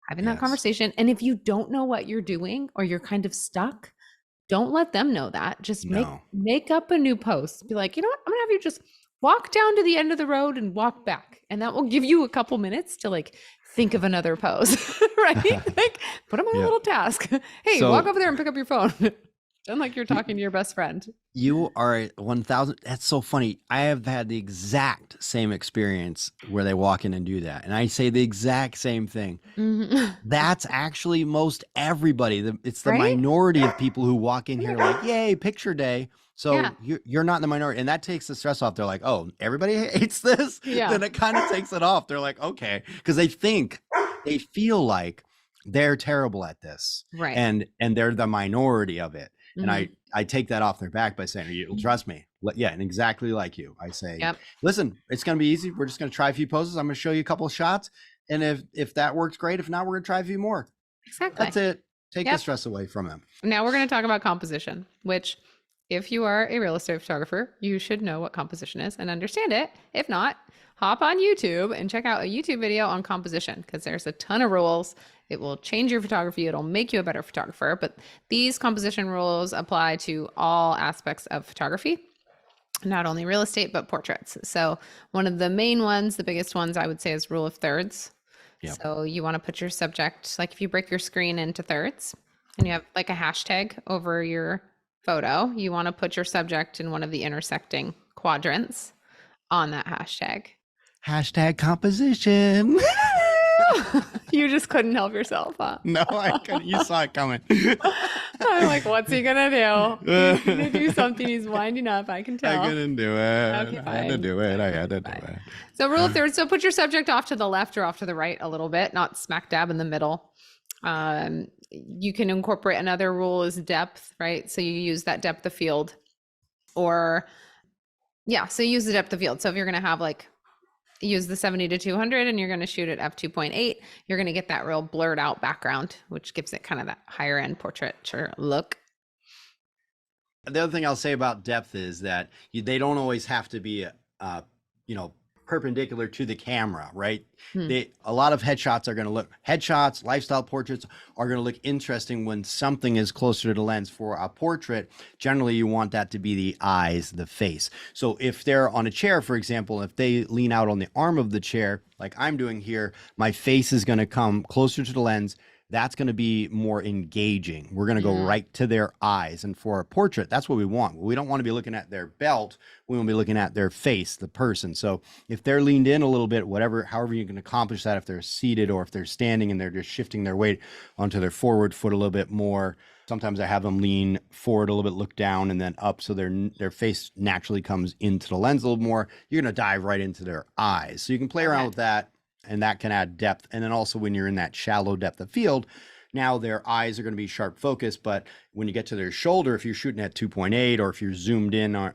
having that Yes. conversation. And if you don't know what you're doing or you're kind of stuck, don't let them know that. Just No. make up a new post. Be like, you know what? I'm gonna have you just walk down to the end of the road and walk back. And that will give you a couple minutes to like think of another pose. Right? Like put them on a Yeah. little task. Hey, So- walk over there and pick up your phone. Sound like you're talking to your best friend. You are 1,000. That's so funny. I have had the exact same experience where they walk in and do that. And I say the exact same thing. Mhm. That's actually most everybody. It's the Right? minority of people who walk in here like, yay, picture day. So Yeah. you're not in the minority. And that takes the stress off. They're like, oh, everybody hates this? Yeah. Then it kind of takes it off. They're like, okay. Because they feel like they're terrible at this. Right. And they're the minority of it. And Mhm. I take that off their back by saying, you'll trust me. Yeah. And exactly like you, I say, Yep. listen, it's going to be easy. We're just going to try a few poses. I'm going to show you a couple of shots. And if that works, great. If not, we're going to try a few more. Exactly. That's it. Take the Yep. stress away from them. Now we're going to talk about composition, which if you are a real estate photographer, you should know what composition is and understand it. If not, hop on YouTube and check out a YouTube video on composition because there's a ton of rules. It will change your photography. It'll make you a better photographer. But these composition rules apply to all aspects of photography, not only real estate, but portraits. So one of the main ones, the biggest ones I would say is rule of thirds. Yep. So you want to put your subject, like if you break your screen into thirds and you have like a hashtag over your photo, you want to put your subject in one of the intersecting quadrants on that hashtag. Hashtag composition. You just couldn't help yourself, huh? No, I couldn't. You saw it coming. I'm like, what's he gonna do? He's gonna do something. He's winding up. I can tell. I couldn't do it. Okay, I had to fine. do it. I had to do Fine. it. So rule of thirds. So put your subject off to the left or off to the right a little bit, not smack dab in the middle. You can incorporate another rule is depth, right? So you use that depth of field or so use the depth of field. So if you're going to have like, use the 70 to 200 and you're going to shoot at f2.8, you're going to get that real blurred out background, which gives it kind of that higher end portraiture look. The other thing I'll say about depth is that they don't always have to be, perpendicular to the camera, right? A lot of headshots are going to look, lifestyle portraits are going to look interesting when something is closer to the lens. For a portrait, generally you want that to be the eyes, the face. So if they're on a chair, for example, if they lean out on the arm of the chair, like I'm doing here, my face is going to come closer to the lens. That's going to be more engaging. We're going to go right to their eyes. And for a portrait, that's what we want. We don't want to be looking at their belt. We want to be looking at their face, the person. So if they're leaned in a little bit, however you can accomplish that, if they're seated or if they're standing and they're just shifting their weight onto their forward foot a little bit more, Sometimes I have them lean forward a little bit, look down, and then up, so their face naturally comes into the lens a little more. You're going to dive right into their eyes. So you can play around with that, and that can add depth. And then also when you're in that shallow depth of field, now their eyes are going to be sharp focus. But when you get to their shoulder, if you're shooting at 2.8, or if you're zoomed in on,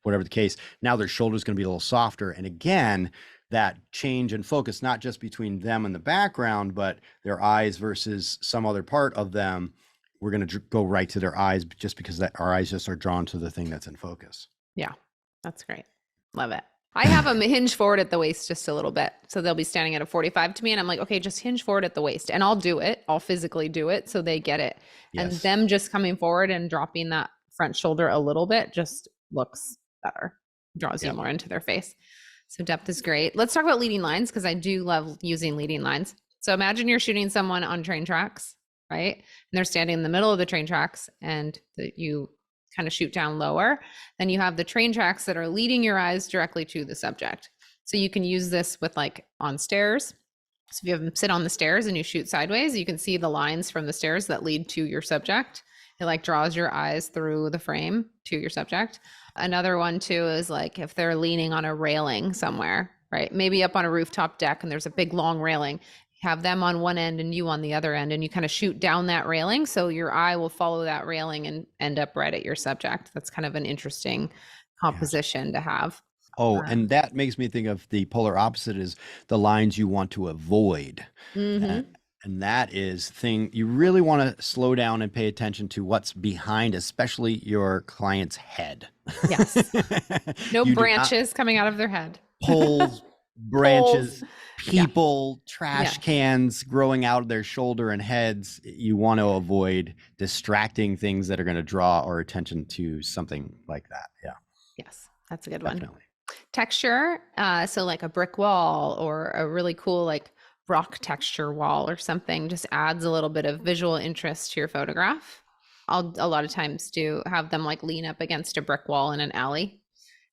whatever the case, now their shoulder is going to be a little softer. And again, that change in focus, not just between them and the background, but their eyes versus some other part of them, we're going to go right to their eyes, just because that our eyes just are drawn to the thing that's in focus. Yeah, that's great. Love it. I have them hinge forward at the waist just a little bit. So they'll be standing at a 45 to me, and I'm like, okay, just hinge forward at the waist, and I'll do it. I'll physically do it so they get it. Yes. And them just coming forward and dropping that front shoulder a little bit just looks better, draws you more into their face. So depth is great. Let's talk about leading lines, because I do love using leading lines. So imagine you're shooting someone on train tracks, right? And they're standing in the middle of the train tracks, and you kind of shoot down lower. Then you have the train tracks that are leading your eyes directly to the subject. So you can use this with like on stairs. So if you have them sit on the stairs and you shoot sideways, you can see the lines from the stairs that lead to your subject. It like draws your eyes through the frame to your subject. Another one too is like if they're leaning on a railing somewhere, right? Maybe up on a rooftop deck and there's a big long railing, have them on one end and you on the other end, and you kind of shoot down that railing. So your eye will follow that railing and end up right at your subject. That's kind of an interesting composition to have. Oh, and that makes me think of the polar opposite is the lines you want to avoid. And that is thing you really want to slow down and pay attention to what's behind, especially your client's head. Yes. No branches coming out of their head. Poles, branches, people, trash cans growing out of their shoulder and heads. You want to avoid distracting things that are going to draw our attention to something like that. Yeah. Yes, that's a good Definitely. one. Texture. So like a brick wall or a really cool like rock texture wall or something just adds a little bit of visual interest to your photograph. I'll a lot of times have them like lean up against a brick wall in an alley,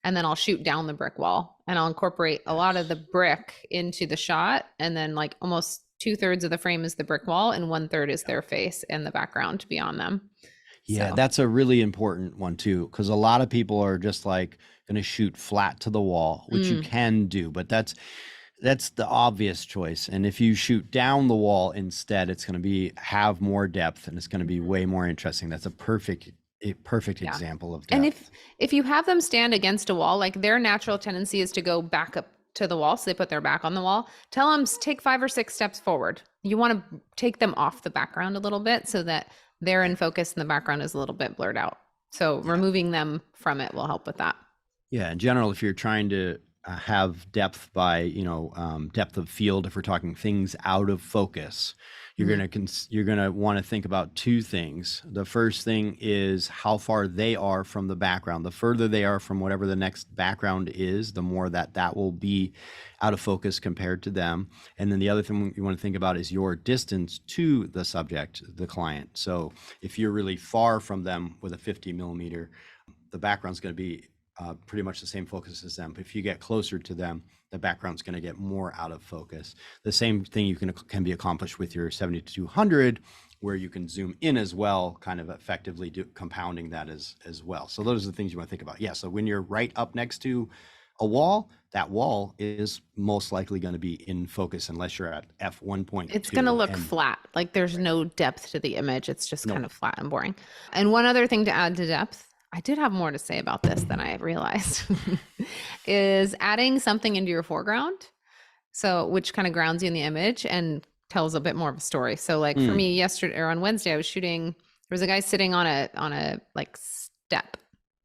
and then I'll shoot down the brick wall and I'll incorporate a lot of the brick into the shot. And then like almost 2/3 of the frame is the brick wall and 1/3 is their face and the background beyond them. Yeah, that's a really important one too, because a lot of people are just like going to shoot flat to the wall, which you can do, but that's the obvious choice. And if you shoot down the wall instead, it's going to have more depth and it's going to be way more interesting. That's a perfect example of depth. And if you have them stand against a wall, like their natural tendency is to go back up to the wall. So they put their back on the wall. Tell them take 5 or 6 steps forward. You want to take them off the background a little bit so that they're in focus and the background is a little bit blurred out. So removing them from it will help with that. Yeah. In general, if you're trying to have depth by, depth of field, if we're talking things out of focus, you're gonna want to think about 2 things. The first thing is how far they are from the background. The further they are from whatever the next background is, the more that will be out of focus compared to them. And then the other thing you want to think about is your distance to the subject, the client. So if you're really far from them with a 50 millimeter, the background's going to be pretty much the same focus as them. But if you get closer to them, the background's going to get more out of focus. The same thing can be accomplished with your 70-200, where you can zoom in as well, kind of effectively compounding that as well. So those are the things you want to think about. Yeah. So when you're right up next to a wall, that wall is most likely going to be in focus unless you're at f1.2. It's going to look flat. Like there's no depth to the image. It's just kind of flat and boring. And one other thing to add to depth, I did have more to say about this than I realized, is adding something into your foreground. So, which kind of grounds you in the image and tells a bit more of a story. So like for me yesterday or on Wednesday, I was shooting, there was a guy sitting on a like step,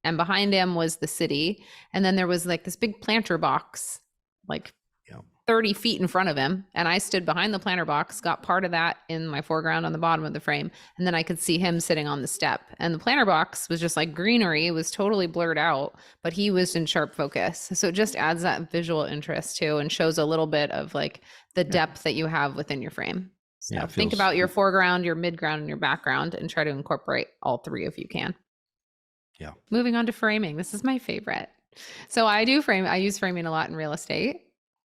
and behind him was the city. And then there was like this big planter box, like 30 feet in front of him. And I stood behind the planter box, got part of that in my foreground on the bottom of the frame. And then I could see him sitting on the step. And the planter box was just like greenery. It was totally blurred out, but he was in sharp focus. So it just adds that visual interest too, and shows a little bit of like the depth that you have within your frame. So think about your foreground, your midground, and your background, and try to incorporate all 3 if you can. Yeah. Moving on to framing. This is my favorite. So I use framing a lot in real estate.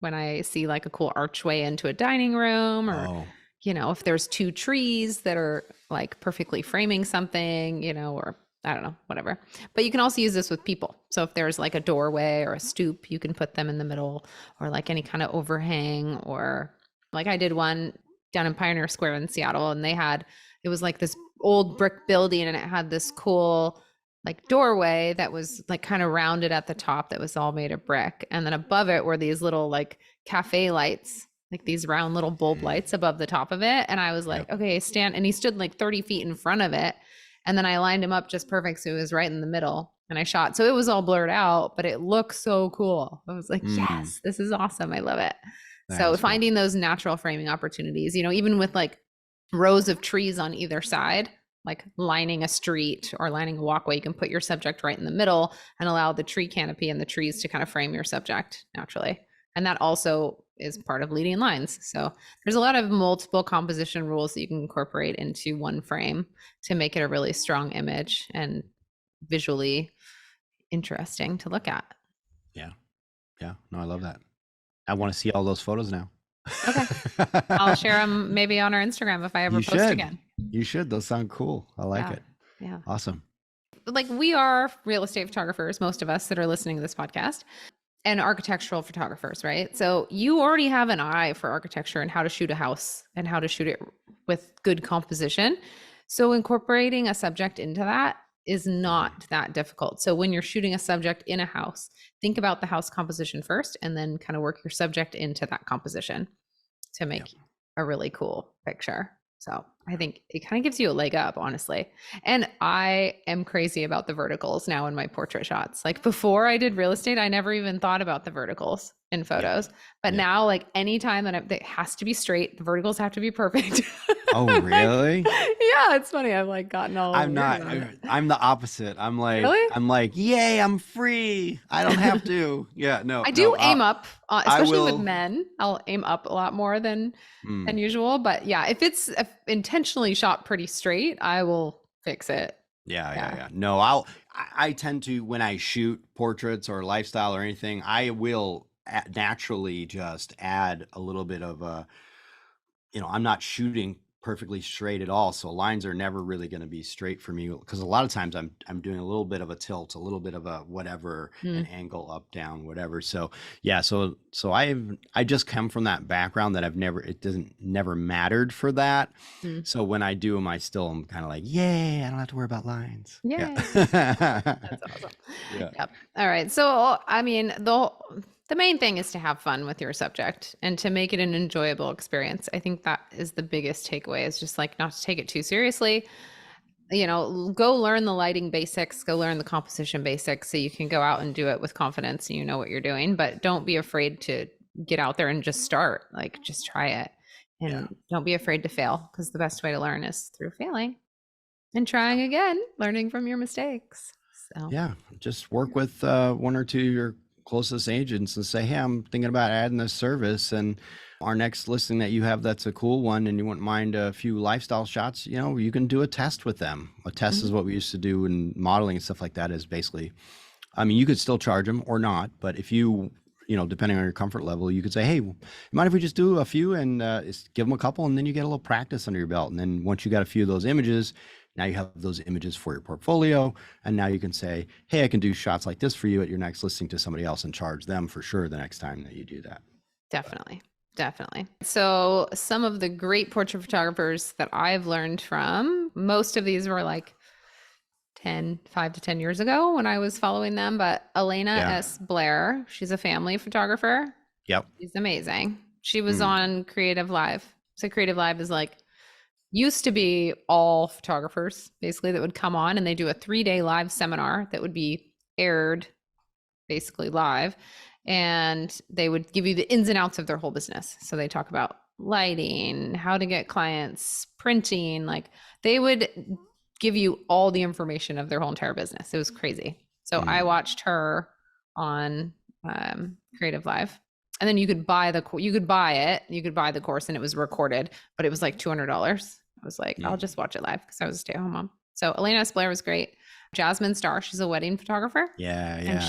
When I see like a cool archway into a dining room or, if there's two trees that are like perfectly framing something, or I don't know, whatever. But you can also use this with people. So if there's like a doorway or a stoop, you can put them in the middle, or like any kind of overhang, or like I did one down in Pioneer Square in Seattle, and it was like this old brick building, and it had this cool like doorway that was like kind of rounded at the top that was all made of brick. And then above it were these little like cafe lights, like these round little bulb lights above the top of it. And I was like, okay, and he stood like 30 feet in front of it. And then I lined him up just perfect. So it was right in the middle, and I shot. So it was all blurred out, but it looked so cool. I was like, yes, this is awesome. I love it. So finding those natural framing opportunities, even with like rows of trees on either side, like lining a street or lining a walkway, you can put your subject right in the middle and allow the tree canopy and the trees to kind of frame your subject naturally. And that also is part of leading lines. So there's a lot of multiple composition rules that you can incorporate into one frame to make it a really strong image and visually interesting to look at. Yeah. No, I love that. I want to see all those photos now. Okay. I'll share them maybe on our Instagram if I ever post again. You should. Those sound cool. I like it. Yeah. Awesome. Like, we are real estate photographers, most of us that are listening to this podcast, and architectural photographers, right? So you already have an eye for architecture and how to shoot a house and how to shoot it with good composition. So incorporating a subject into that is not that difficult. So when you're shooting a subject in a house, think about the house composition first, and then kind of work your subject into that composition to make a really cool picture. So I think it kind of gives you a leg up, honestly. And I am crazy about the verticals now in my portrait shots. Like, before I did real estate, I never even thought about the verticals in photos. But now, like, anytime that it has to be straight, the verticals have to be perfect. Oh, really? Yeah, it's funny. I've like gotten all. I'm not. I'm the opposite. I'm like, really? I'm like, yay, I'm free. I don't have to. Yeah, no. I do aim up, especially with men. I'll aim up a lot more than usual. But yeah, if it's intentionally shot pretty straight, I will fix it. Yeah. No, I tend to, when I shoot portraits or lifestyle or anything, I will naturally just add a little bit of I'm not shooting perfectly straight at all, so lines are never really going to be straight for me, because a lot of times I'm doing a little bit of a tilt, a little bit of a whatever, an angle up, down, whatever. So yeah, so I just come from that background that it never mattered for that. So when I do them, I still am kind of like, yay, I don't have to worry about lines. Yeah. That's awesome. Yep. All right. So I mean, the main thing is to have fun with your subject and to make it an enjoyable experience. I think that is the biggest takeaway, is just like not to take it too seriously. Go learn the lighting basics, go learn the composition basics so you can go out and do it with confidence and you know what you're doing. But don't be afraid to get out there and just start. Like, just try it. And don't be afraid to fail, because the best way to learn is through failing and trying again, learning from your mistakes. So yeah, just work with one or two of your closest agents and say, hey, I'm thinking about adding this service, and our next listing that you have that's a cool one, and you wouldn't mind a few lifestyle shots, you can do a test with them. A test is what we used to do in modeling and stuff like that. Is basically, I mean, you could still charge them or not, but if you depending on your comfort level, you could say, hey, mind if we just do a few and give them a couple, and then you get a little practice under your belt. And then once you got a few of those images, now you have those images for your portfolio, and now you can say, hey, I can do shots like this for you at your next listing to somebody else and charge them for sure the next time that you do that. Definitely. So some of the great portrait photographers that I've learned from, most of these were like 5 to 10 years ago when I was following them, but Elena S. Blair, she's a family photographer. Yep. She's amazing. She was on Creative Live. So Creative Live is like, used to be all photographers basically that would come on, and they do a 3-day live seminar that would be aired basically live, and they would give you the ins and outs of their whole business. So they talk about lighting, how to get clients, printing, like they would give you all the information of their whole entire business. It was crazy. So I watched her on Creative Live. And then you could buy the course, and it was recorded, but it was like $200. I was like, I'll just watch it live because I was a stay-at-home mom. So Elena S. Blair was great. Jasmine Starr, she's a wedding photographer. Yeah. And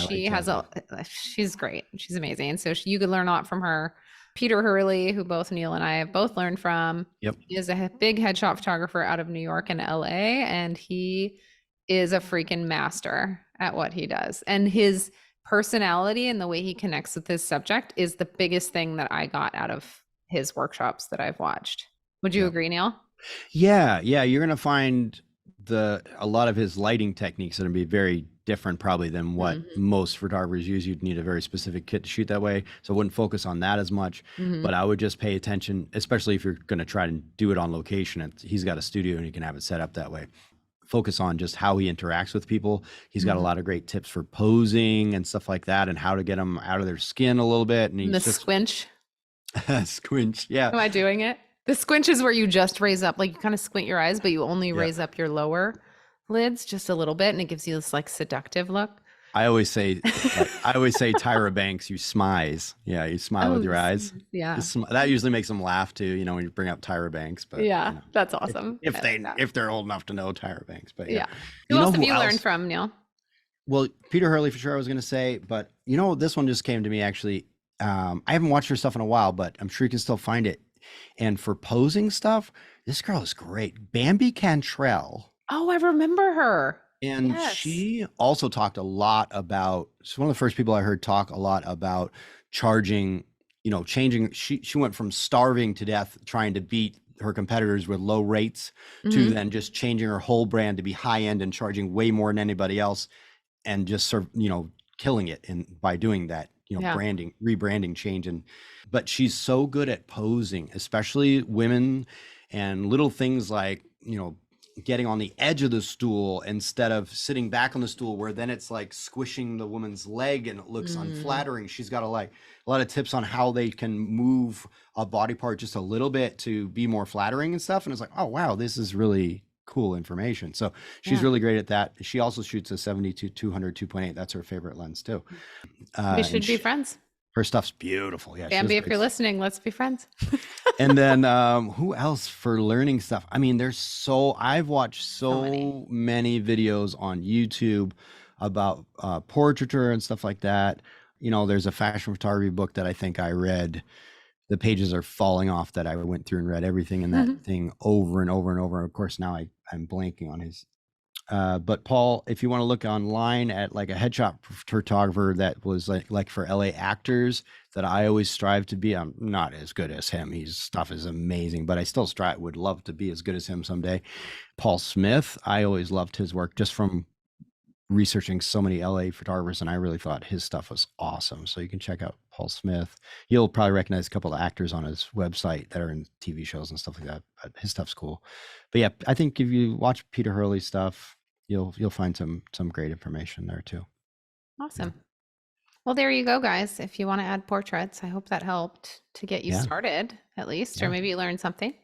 she's great. She's amazing. So you could learn a lot from her. Peter Hurley, who both Neal and I have both learned from. Yep. He is a big headshot photographer out of New York and LA, and he is a freaking master at what he does. And his personality and the way he connects with his subject is the biggest thing that I got out of his workshops that I've watched. Would you agree, Neal? Yeah, you're gonna find a lot of his lighting techniques are gonna be very different probably than what most photographers use. You'd need a very specific kit to shoot that way, so I wouldn't focus on that as much. But I would just pay attention, especially if you're gonna try to do it on location. He's got a studio and you can have it set up that way. Focus on just how he interacts with people. He's got a lot of great tips for posing and stuff like that, and how to get them out of their skin a little bit. And he's The just squinch. squinch, yeah. Am I doing it? The squinch is where you just raise up, like you kind of squint your eyes, but you only raise up your lower lids just a little bit, and it gives you this like seductive look. I always say Tyra Banks, you smize. Yeah, you smile with your eyes. Yeah. That usually makes them laugh too, you know, when you bring up Tyra Banks. But Yeah, that's awesome. if they're old enough to know Tyra Banks. But Yeah. Who else have you learned from, Neal? Well, Peter Hurley for sure, I was going to say, but you know, this one just came to me actually. I haven't watched her stuff in a while, but I'm sure you can still find it. And for posing stuff, this girl is great. Bambi Cantrell. Oh, I remember her. And she also talked a lot about, she's one of the first people I heard talk a lot about charging, you know, changing. She went from starving to death trying to beat her competitors with low rates to then just changing her whole brand to be high end and charging way more than anybody else, and just sort of, you know, killing it by doing that, you know, rebranding change. But she's so good at posing, especially women, and little things like, you know, getting on the edge of the stool instead of sitting back on the stool, where then it's like squishing the woman's leg and it looks unflattering. She's got a lot of tips on how they can move a body part just a little bit to be more flattering and stuff. And it's like, oh wow, this is really cool information. So she's really great at that. She also shoots a 70-200 2.8. That's her favorite lens too. We should be friends. Her stuff's beautiful. Yeah, Bambi, if you're listening, let's be friends. And then who else for learning stuff? I mean, I've watched so many videos on YouTube about portraiture and stuff like that. You know, there's a fashion photography book that I think I read. The pages are falling off that I went through and read everything in that thing over and over and over. Of course, now I'm blanking on his. But Paul, if you want to look online at like a headshot photographer that was like for LA actors that I always strive to be, I'm not as good as him. His stuff is amazing, but I still would love to be as good as him someday. Paul Smith, I always loved his work just from researching so many LA photographers, and I really thought his stuff was awesome. So you can check out Paul Smith. You'll probably recognize a couple of actors on his website that are in TV shows and stuff like that, but his stuff's cool. But yeah, I think if you watch Peter Hurley stuff, you'll find some great information there too. Awesome. Well, there you go, guys. If you want to add portraits, I hope that helped to get you started at least, or maybe you learned something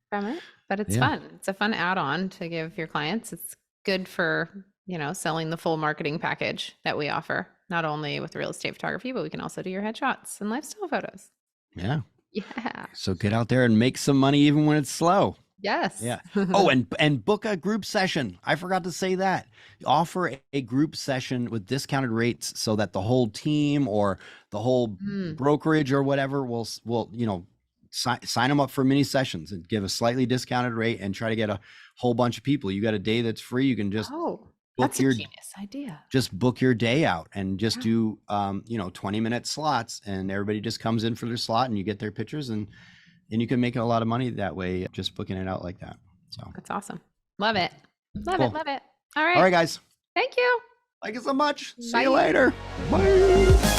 from it. But it's fun. It's a fun add-on to give your clients. It's good for, you know, selling the full marketing package that we offer, not only with real estate photography, but we can also do your headshots and lifestyle photos. Yeah. Yeah. So get out there and make some money even when it's slow. Yes. Yeah. Oh, and book a group session. I forgot to say that. Offer a group session with discounted rates so that the whole team or the whole brokerage or whatever will you know, sign them up for mini sessions and give a slightly discounted rate and try to get a whole bunch of people. You got a day that's free. You can just that's a genius idea. Just book your day out and just do 20-minute slots, and everybody just comes in for their slot and you get their pictures, and you can make a lot of money that way just booking it out like that. So that's awesome. Love it. Love it. All right. All right, guys. Thank you. Thank you so much. Bye. See you later. Bye.